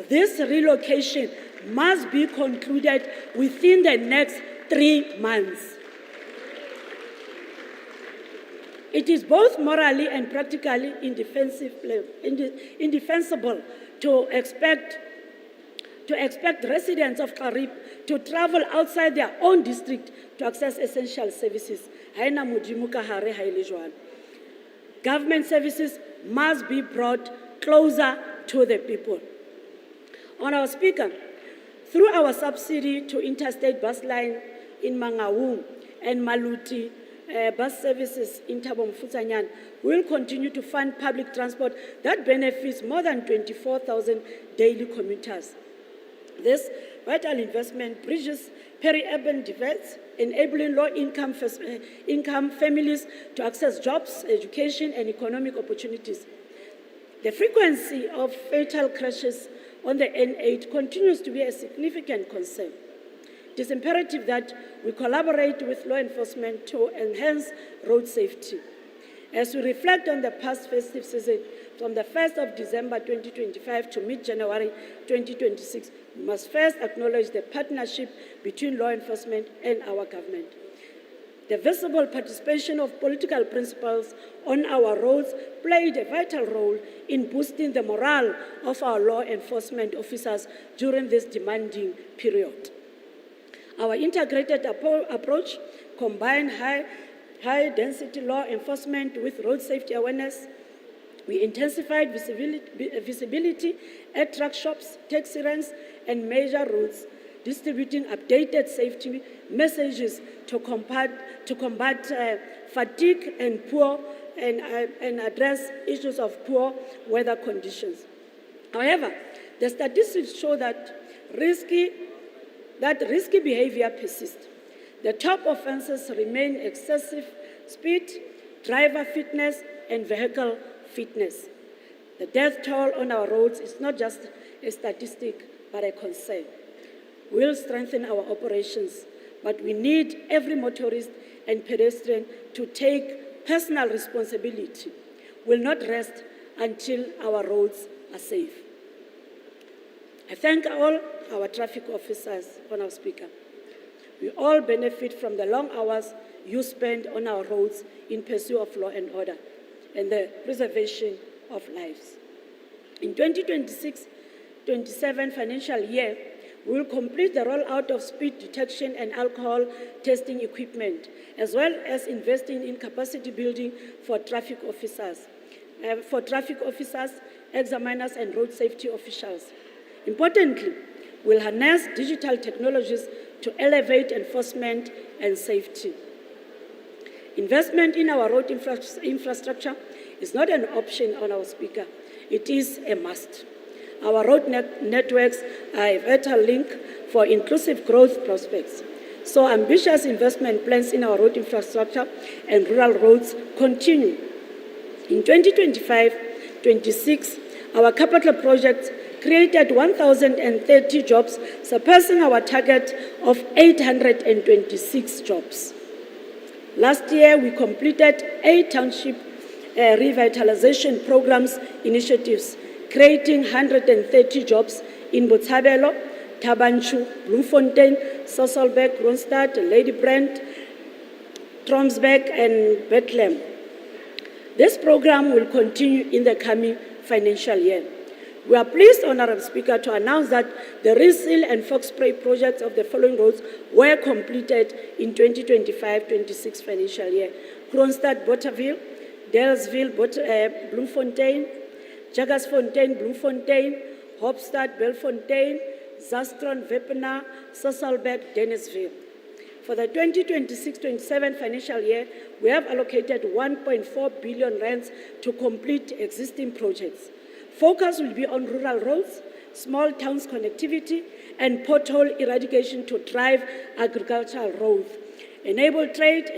This relocation must be concluded within the next 3 months. It is both morally and practically indefensible to expect residents of Qarib to travel outside their own district to access essential services. Government services must be brought closer to the people. Honourable Speaker, through our subsidy to interstate bus line in Mangaung and Maluti bus services in Thabo Mofutshanyane, we will continue to fund public transport that benefits more than 24,000 daily commuters. This vital investment bridges peri-urban divides, enabling low-income families to access jobs, education, and economic opportunities. The frequency of fatal crashes on the N8 continues to be a significant concern. It is imperative that we collaborate with law enforcement to enhance road safety. As we reflect on the past festive season, from the 1st of December 2025 to mid-January 2026, we must first acknowledge the partnership between law enforcement and our government. The visible participation of political principals on our roads played a vital role in boosting the morale of our law enforcement officers during this demanding period. Our integrated approach combined high-density law enforcement with road safety awareness. We intensified visibility at truck shops, taxi ranks, and major roads, distributing updated safety messages to combat fatigue and address issues of poor weather conditions. However, the statistics show that risky behavior persists. The top offenses remain excessive speed, driver fitness, and vehicle fitness. The death toll on our roads is not just a statistic, but a concern. We'll strengthen our operations, but we need every motorist and pedestrian to take personal responsibility. We'll not rest until our roads are safe. I thank all our traffic officers, Honourable Speaker. We all benefit from the long hours you spend on our roads in pursuit of law and order and the preservation of lives. In 2026-27 financial year, we will complete the rollout of speed detection and alcohol testing equipment, as well as investing in capacity building for traffic officers, examiners, and road safety officials. Importantly, we'll harness digital technologies to elevate enforcement and safety. Investment in our road infrastructure is not an option, Honourable Speaker. It is a must. Our road networks are a vital link for inclusive growth prospects. So ambitious investment plans in our road infrastructure and rural roads continue. In 2025-26, our capital projects created 1,030 jobs, surpassing our target of 826 jobs. Last year, we completed 8 township revitalization programs initiatives, creating 130 jobs in Botshabelo, Tabanchu, Bloemfontein, Sasolburg, Kroonstad, Ladybrand, Tromsburg, and Bethlehem. This program will continue in the coming financial year. We are pleased, Honourable Speaker, to announce that the reseal and fog spray projects of the following roads were completed in 2025-26 financial year: Kroonstad, Botterville, Dalesville, Bloemfontein, Jaggersfontein, Bloemfontein, Hopstad, Belfontein, Zastron, Wepener, Sasolburg, Dennisville. For the 2026-27 financial year, we have allocated 1.4 billion rands to complete existing projects. Focus will be on rural roads, small towns connectivity, and pothole eradication to drive agricultural growth, enable trade,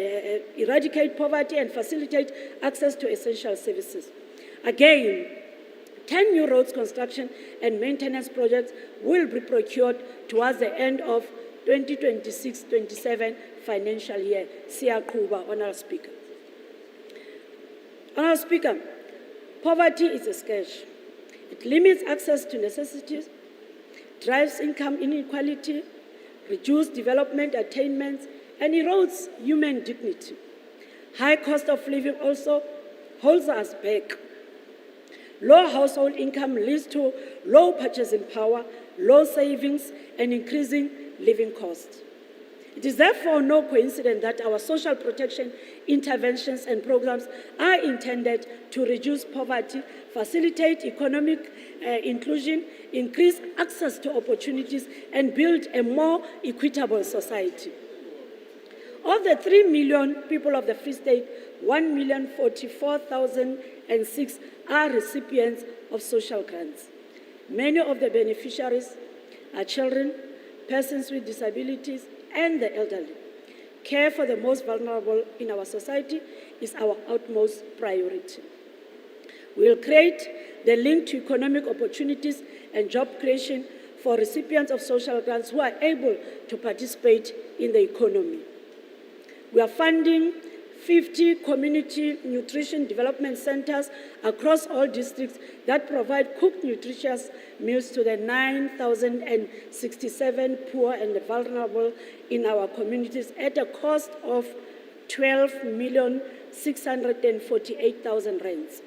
eradicate poverty, and facilitate access to essential services. Again, 10 new roads construction and maintenance projects will be procured towards the end of 2026-27 financial year. Siyaqhuba, Honourable Speaker. Honourable Speaker, poverty is a scourge. It limits access to necessities, drives income inequality, reduces development attainments, and erodes human dignity. High cost of living also holds us back. Low household income leads to low purchasing power, low savings, and increasing living costs. It is therefore no coincidence that our social protection interventions and programs are intended to reduce poverty, facilitate economic inclusion, increase access to opportunities, and build a more equitable society. Of the 3 million people of the Free State, 1,044,006 are recipients of social grants. Many of the beneficiaries are children, persons with disabilities, and the elderly. Care for the most vulnerable in our society is our utmost priority. We will create the link to economic opportunities and job creation for recipients of social grants who are able to participate in the economy. We are funding 50 community nutrition development centers across all districts that provide cooked nutritious meals to the 9,067 poor and vulnerable in our communities at a cost of 12,648,000 rands.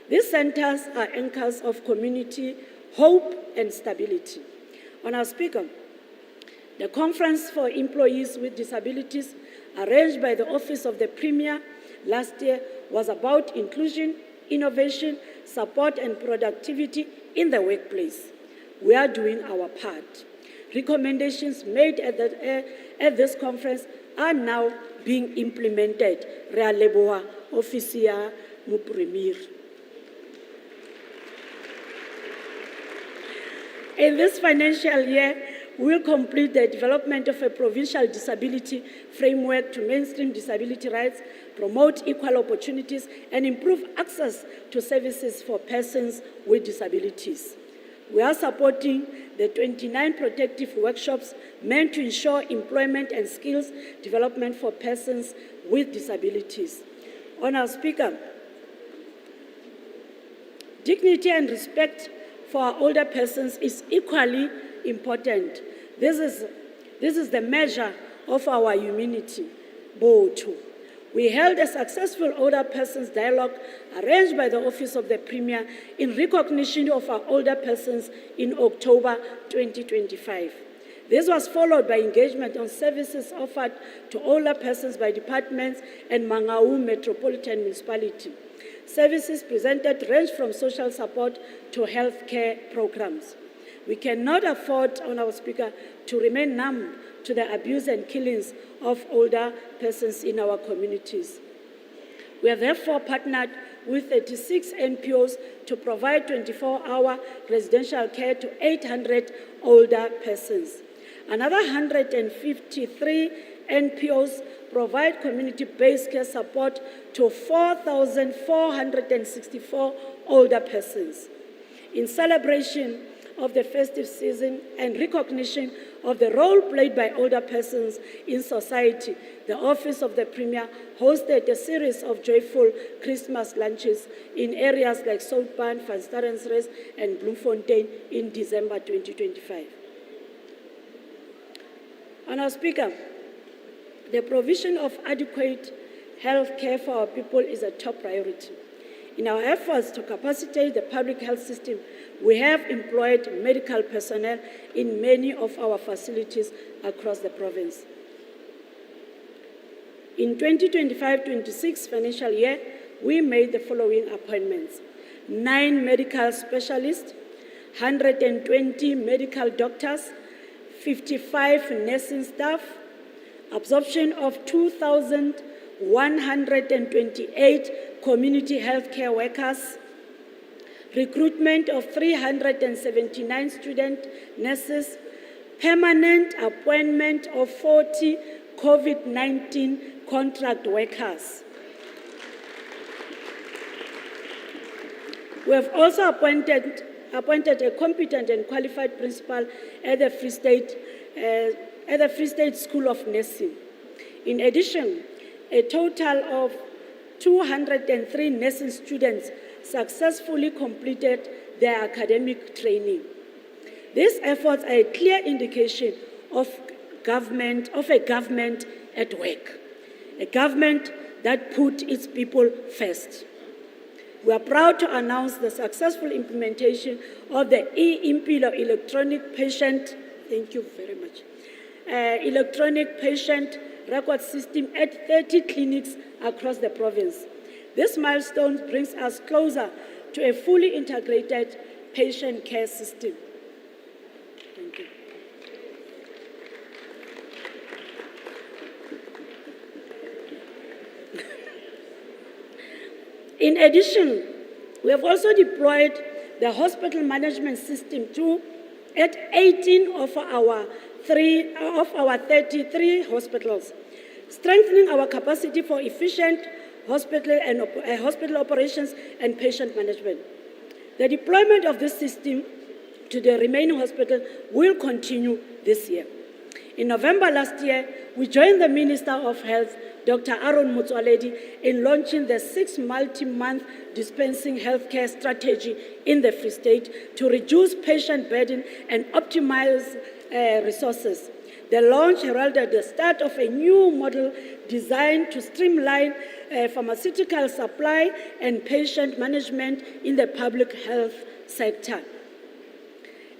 These centers are anchors of community hope and stability. Honourable Speaker, the Conference for Employees with Disabilities, arranged by the Office of the Premier last year, was about inclusion, innovation, support, and productivity in the workplace. We are doing our part. Recommendations made at this conference are now being implemented. Re a leboha Office ya Mopremier. In this financial year, we'll complete the development of a provincial disability framework to mainstream disability rights, promote equal opportunities, and improve access to services for persons with disabilities. We are supporting the 29 protective workshops meant to ensure employment and skills development for persons with disabilities. Honourable Speaker, dignity and respect for our older persons is equally important. This is the measure of our humanity. We held a successful older persons dialogue arranged by the Office of the Premier in recognition of our older persons in October 2025. This was followed by engagement on services offered to older persons by departments and Mangaung Metropolitan Municipality. Services presented range from social support to healthcare programs. We cannot afford, Honourable Speaker, to remain numb to the abuse and killings of older persons in our communities. We have therefore partnered with 36 NPOs to provide 24-hour residential care to 800 older persons. Another 153 NPOs provide community-based care support to 4,464 older persons. In celebration of the festive season and recognition of the role played by older persons in society, the Office of the Premier hosted a series of joyful Christmas lunches in areas like Soutpan, Van Starensrest, and Bloemfontein in December 2025. Honourable Speaker, the provision of adequate health care for our people is a top priority. In our efforts to capacitate the public health system, we have employed medical personnel in many of our facilities across the province. In 2025-26 financial year, we made the following appointments: 9 medical specialists, 120 medical doctors, 55 nursing staff, absorption of 2,128 community healthcare workers, recruitment of 379 student nurses, permanent appointment of 40 COVID-19 contract workers. We have also appointed a competent and qualified principal at the Free State School of Nursing. In addition, a total of 203 nursing students successfully completed their academic training. These efforts are a clear indication of a government at work, a government that put its people first. We are proud to announce the successful implementation of the e-Impilo electronic patient, thank you very much, electronic patient record system at 30 clinics across the province. This milestone brings us closer to a fully integrated patient care system. Thank you. In addition, we have also deployed the hospital management system at 18 of our 33 hospitals, strengthening our capacity for efficient hospital operations and patient management. The deployment of this system to the remaining hospitals will continue this year. In November last year, we joined the Minister of Health, Dr. Aaron Motsoaledi, in launching the 6 multi-month dispensing healthcare strategy in the Free State to reduce patient burden and optimize resources. The launch heralded the start of a new model designed to streamline pharmaceutical supply and patient management in the public health sector.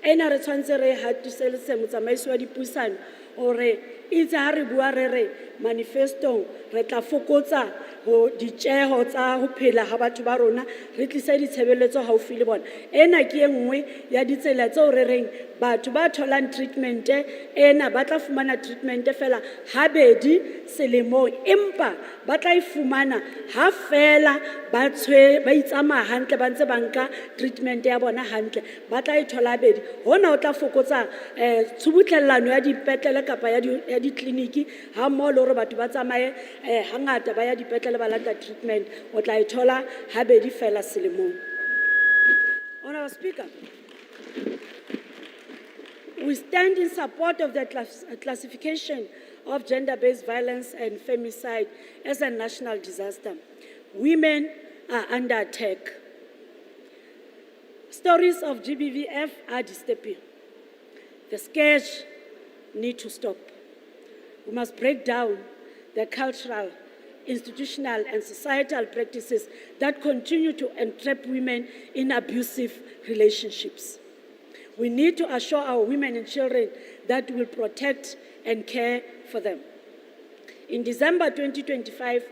Ena re tshwantse re hatisetse motsamaisi wa dipuisano hore itse ha re bua re manifestong re tla fokotsa ho ditjeho tsa ho phela ha batho ba rona re tlisa ditshebeletso haufi le bona. Ena ke enngwe ya ditsela tseo re reng batho ba tholang treatment ena ba tla fumana treatment fela habedi selemong, empa ba tla ifumana ha fela ba itsamaya hantle ba ntse ba nka treatment ya bona hantle, ba tla ithola habedi. Hona o tla fokotsa tshubuhlellano ya dipetlele kapa ya ditleliniki ha mmoho le hore batho ba tsamaye hangata ba ya dipetlele ba lata treatment, o tla ithola habedi fela selemong. Honourable Speaker, we stand in support of the classification of gender-based violence and femicide as a national disaster. Women are under attack. Stories of GBVF are disturbing. The scourge need to stop. We must break down the cultural, institutional, and societal practices that continue to entrap women in abusive relationships. We need to assure our women and children that we will protect and care for them. In December 2025,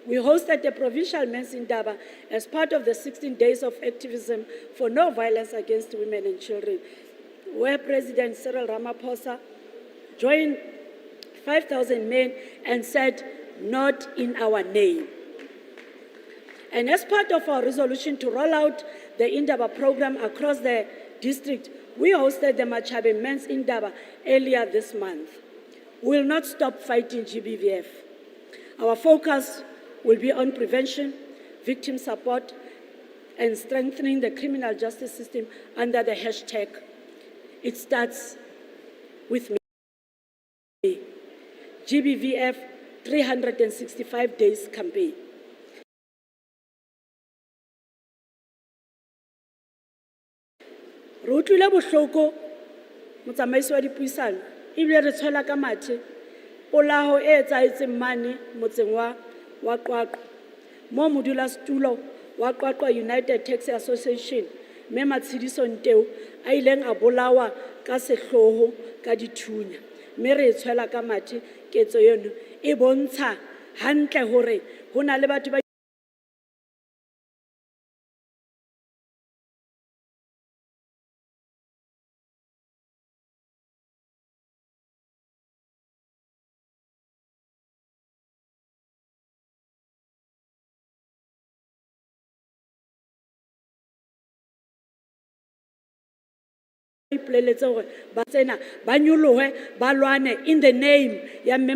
we hosted the Provincial Men's Indaba as part of the 16 days of activism for no violence against women and children, where President Cyril Ramaphosa joined 5,000 men and said, "Not in our name." And as part of our resolution to roll out the Indaba program across the district, we hosted the Machabe Men's Indaba earlier this month. We will not stop fighting GBVF. Our focus will be on prevention, victim support, and strengthening the criminal justice system under the hashtag, "It starts with me." GBVF 365 Days Campaign. Re utlwile bohloko motsamaisi wa dipuisano ebile re tshwela ka mathe polao e etsahetseng mane motseng wa Qwaqwa mo modulasetulo wa Qwaqwa United Taxi Association mme Matshidiso Nteu a ileng a bolawa ka sehloho ka dithunya mme re tshwela ka mathe ketso eno e bontsha hantle hore ho na le batho ba ipoleletse hore ba tsena ba nyolohe ba lwane in the name ya mme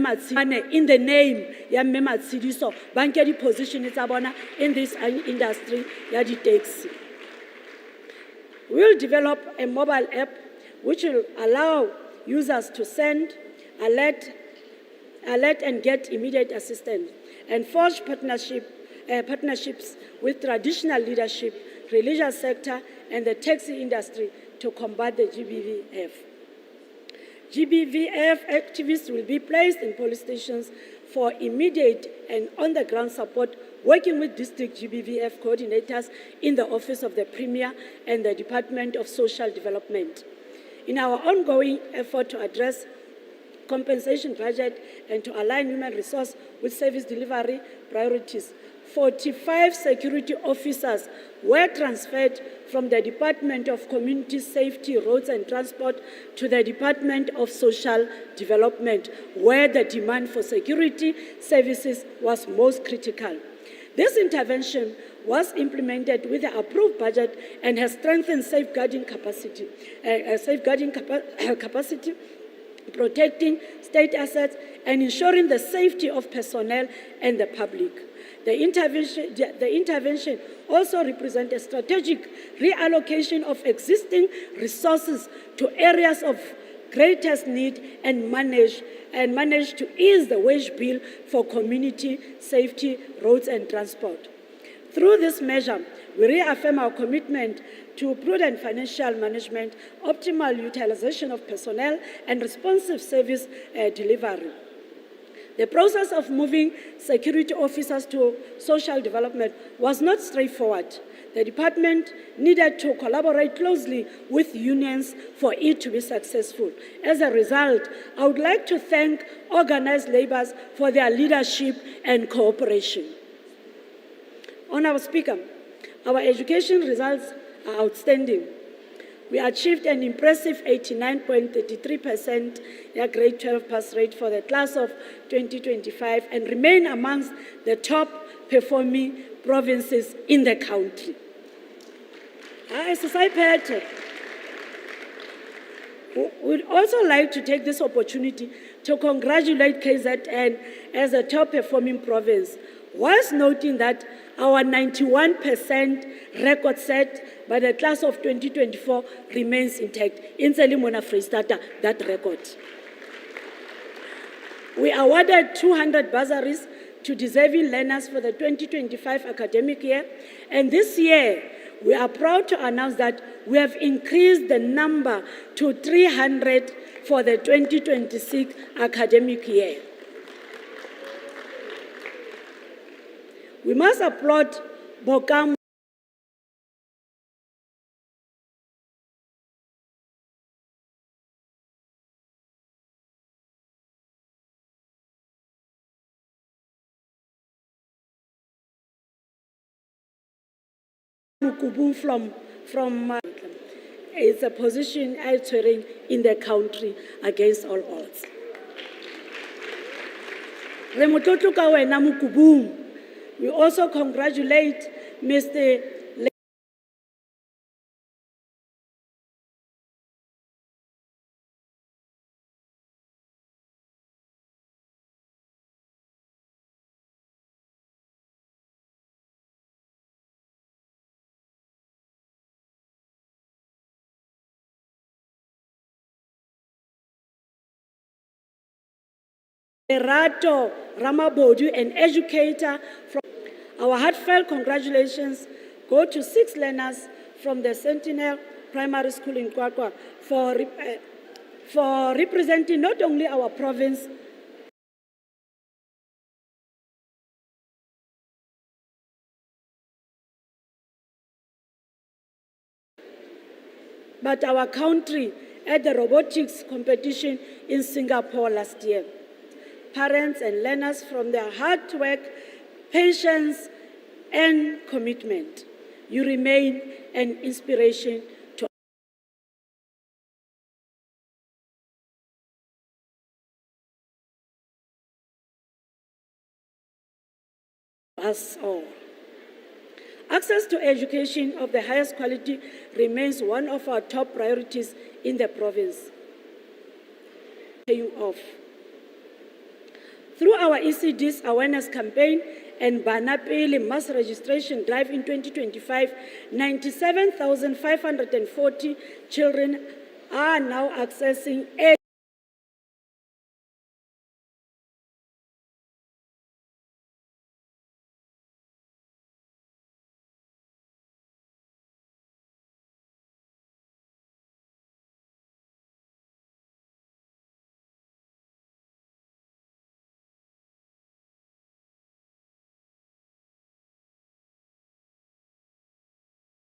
Matshidiso ba nke di-position tsa bona in this industry ya di-taxi. We will develop a mobile app which will allow users to send, alert and get immediate assistance, and forge partnerships with traditional leadership, religious sector, and the taxi industry to combat the GBVF. GBVF activists will be placed in police stations for immediate and on-the-ground support, working with district GBVF coordinators in the Office of the Premier and the Department of Social Development. In our ongoing effort to address compensation budget and to align human resource with service delivery priorities, 45 security officers were transferred from the Department of Community Safety, Roads and Transport to the Department of Social Development, where the demand for security services was most critical. This intervention was implemented with the approved budget and has strengthened safeguarding capacity, protecting state assets, and ensuring the safety of personnel and the public. The intervention also represents a strategic reallocation of existing resources to areas of greatest need and manage to ease the wage bill for community safety, roads and transport. Through this measure, we reaffirm our commitment to prudent financial management, optimal utilization of personnel, and responsive service delivery. The process of moving security officers to social development was not straightforward. The department needed to collaborate closely with unions for it to be successful. As a result, I would like to thank organized labours for their leadership and cooperation. Honourable Speaker, our education results are outstanding. We achieved an impressive 89.33% grade 12 pass rate for the class of 2025 and remain amongst the top performing provinces in the country. We'd also like to take this opportunity to congratulate KZN as a top performing province, whilst noting that our 91% record set by the class of 2024 remains intact. In Selimona Freistata, that record. We awarded 200 bursaries to deserving learners for the 2025 academic year, and this year we are proud to announce that we have increased the number to 300 for the 2026 academic year. We must applaud Bokam from it's a position altering in the country against all odds. Re motlotlo ka wena Mokubung. We also congratulate Mr. Erato Ramabodu, an educator from our heartfelt congratulations go to 6 learners from the Sentinel Primary School in Kwakwa for representing not only our province but our country at the robotics competition in Singapore last year. Parents and learners from their hard work, patience, and commitment, you remain an inspiration to us all. Access to education of the highest quality remains one of our top priorities in the province. Paying off. Through our ECD's awareness campaign and Banapele mass registration drive in 2025, 97,540 children are now accessing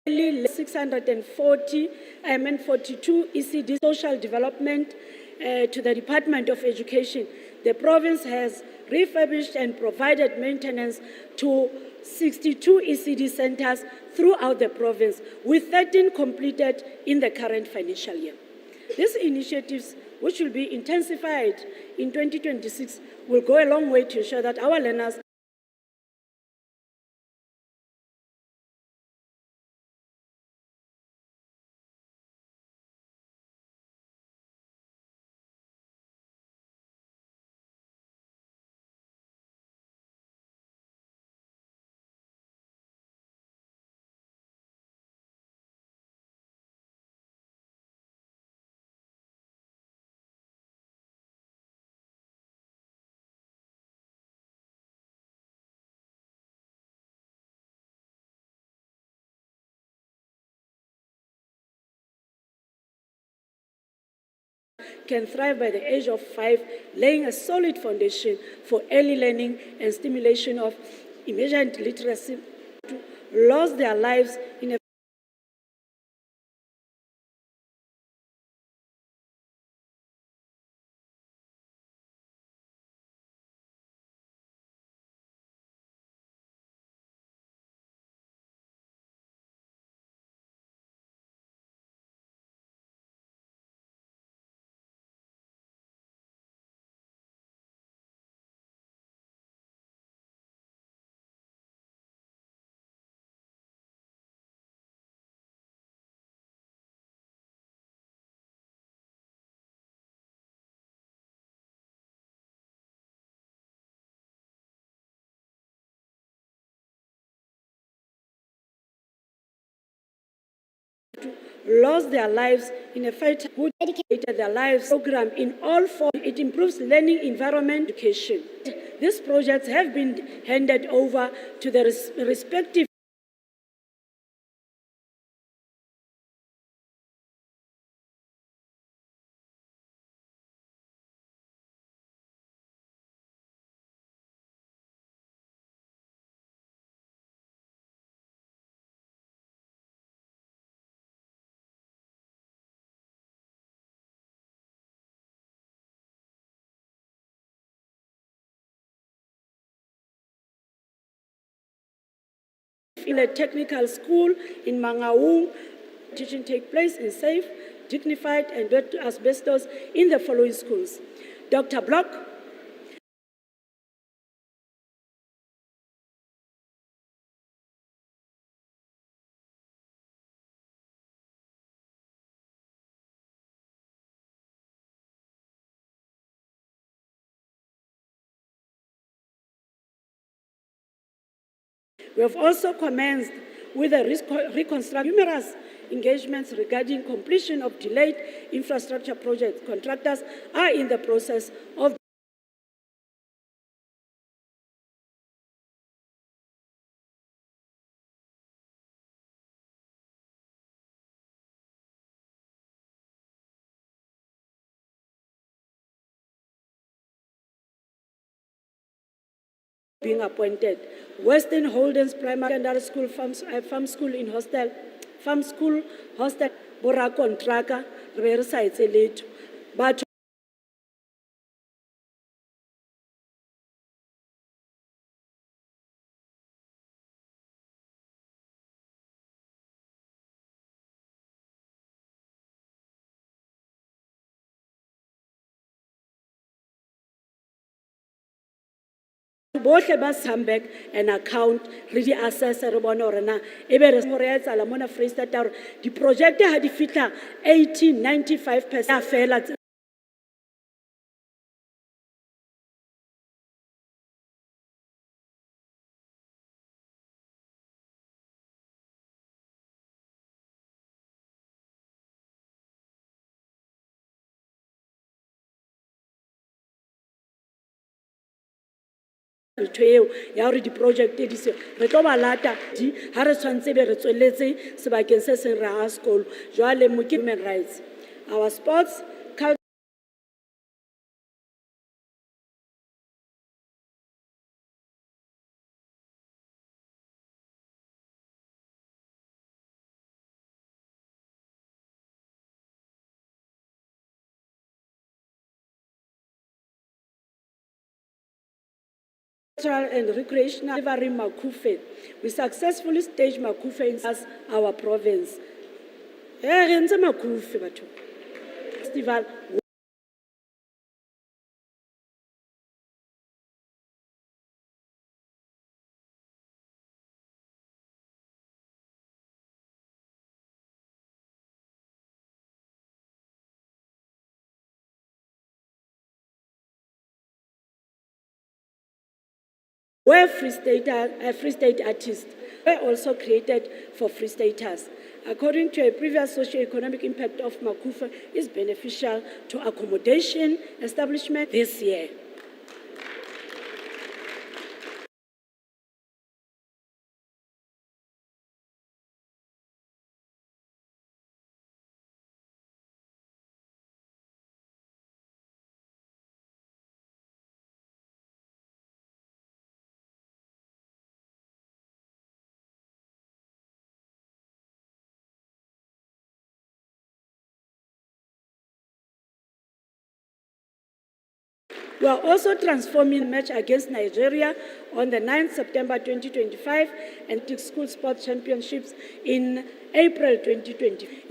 nearly 642 ECD social development to the Department of Education. The province has refurbished and provided maintenance to 62 ECD centers throughout the province, with 13 completed in the current financial year. These initiatives, which will be intensified in 2026, will go a long way to ensure that our learners can thrive by the age of 5, laying a solid foundation for early learning and stimulation of emergent literacy, lost their lives in a lost their lives in a fight who dedicated their lives program in all forms. It improves learning environment education. These projects have been handed over to the respective in a technical school in Mangaung. Teaching take place in safe, dignified, and not asbestos in the following schools: Dr. Block, we have also commenced with a reconstruction numerous engagements regarding completion of delayed infrastructure projects. Contractors are in the process of being appointed. Western Holdens Primary Secondary School, farm school in hostel, farm school hostel, Bora Contraka, re sa etse letho. Batho bohle ba Sambek an account re di assess re bona hore na ebe re hore ya tsala mona Freestata hore di project ha di fitla 95% fela ntho eo ya hore di-project di se re tlo ba lata di ha re tshwantse be re tsweletse sebakeng se seng re ha sekolo jwale human rights our sports culture and recreational delivery Makufe. We successfully staged Makufe in our province. Makufe batho. Festival where Free State artists were also created for Free Staters. According to a previous socio-economic impact of Makufe is beneficial to accommodation establishment this year. We are also transforming the match against Nigeria on the 9th September 2025 and the School Sports Championships in April 2020.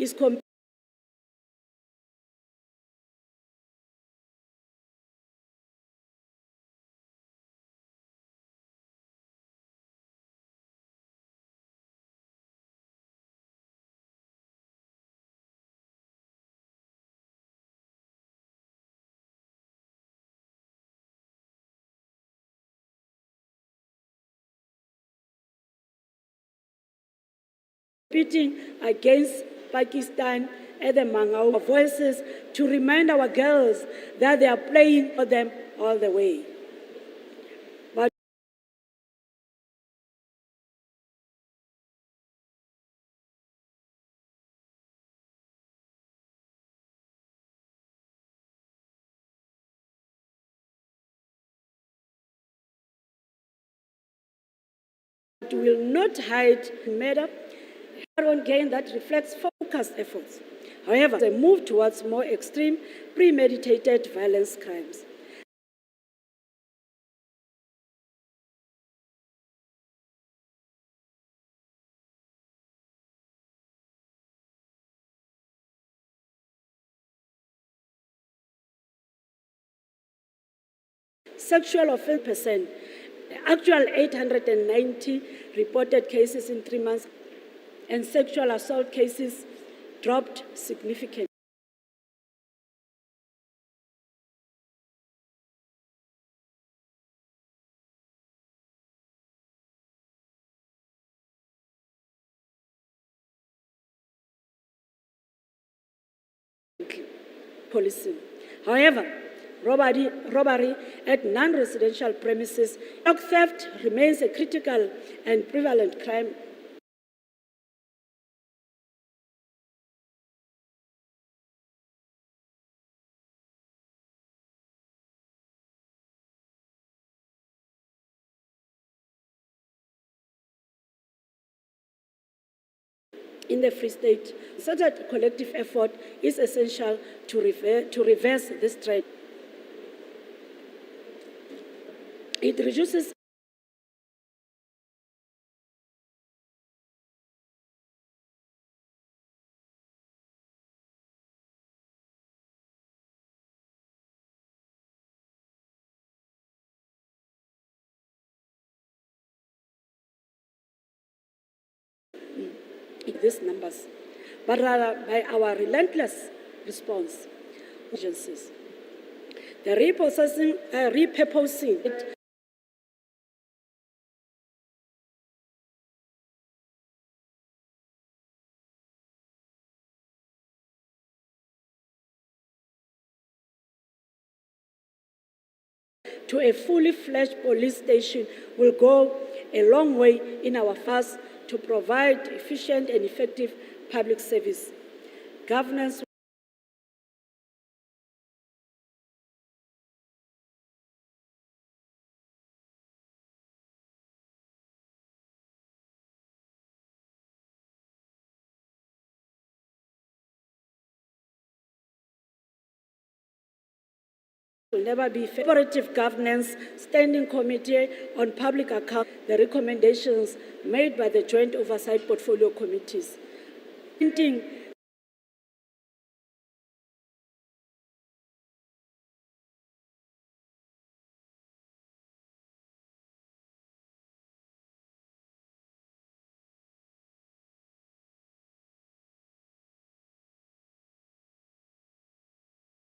Competing against Pakistan at the Mangao Voices to remind our girls that they are playing for them all the way. But we will not hide murder on gain that reflects focused efforts. However, a move towards more extreme, premeditated violence crimes. Sexual offense percent, the actual 890 reported cases in 3 months, and sexual assault cases dropped significantly. Policing. However, robbery at non-residential premises, dog theft remains a critical and prevalent crime. in the Free State. Such a collective effort is essential to reverse this trend. It reduces these numbers, but rather by our relentless response agencies. The repurposing it to a fully fledged police station will go a long way in our fast to provide efficient and effective public service. Governance will never be cooperative governance standing committee on public account, the recommendations made by the joint oversight portfolio committees.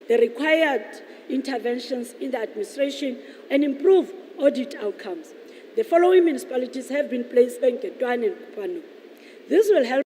The required interventions in the administration and improve audit outcomes. The following municipalities have been placed in Ketwane and Kupano. This will help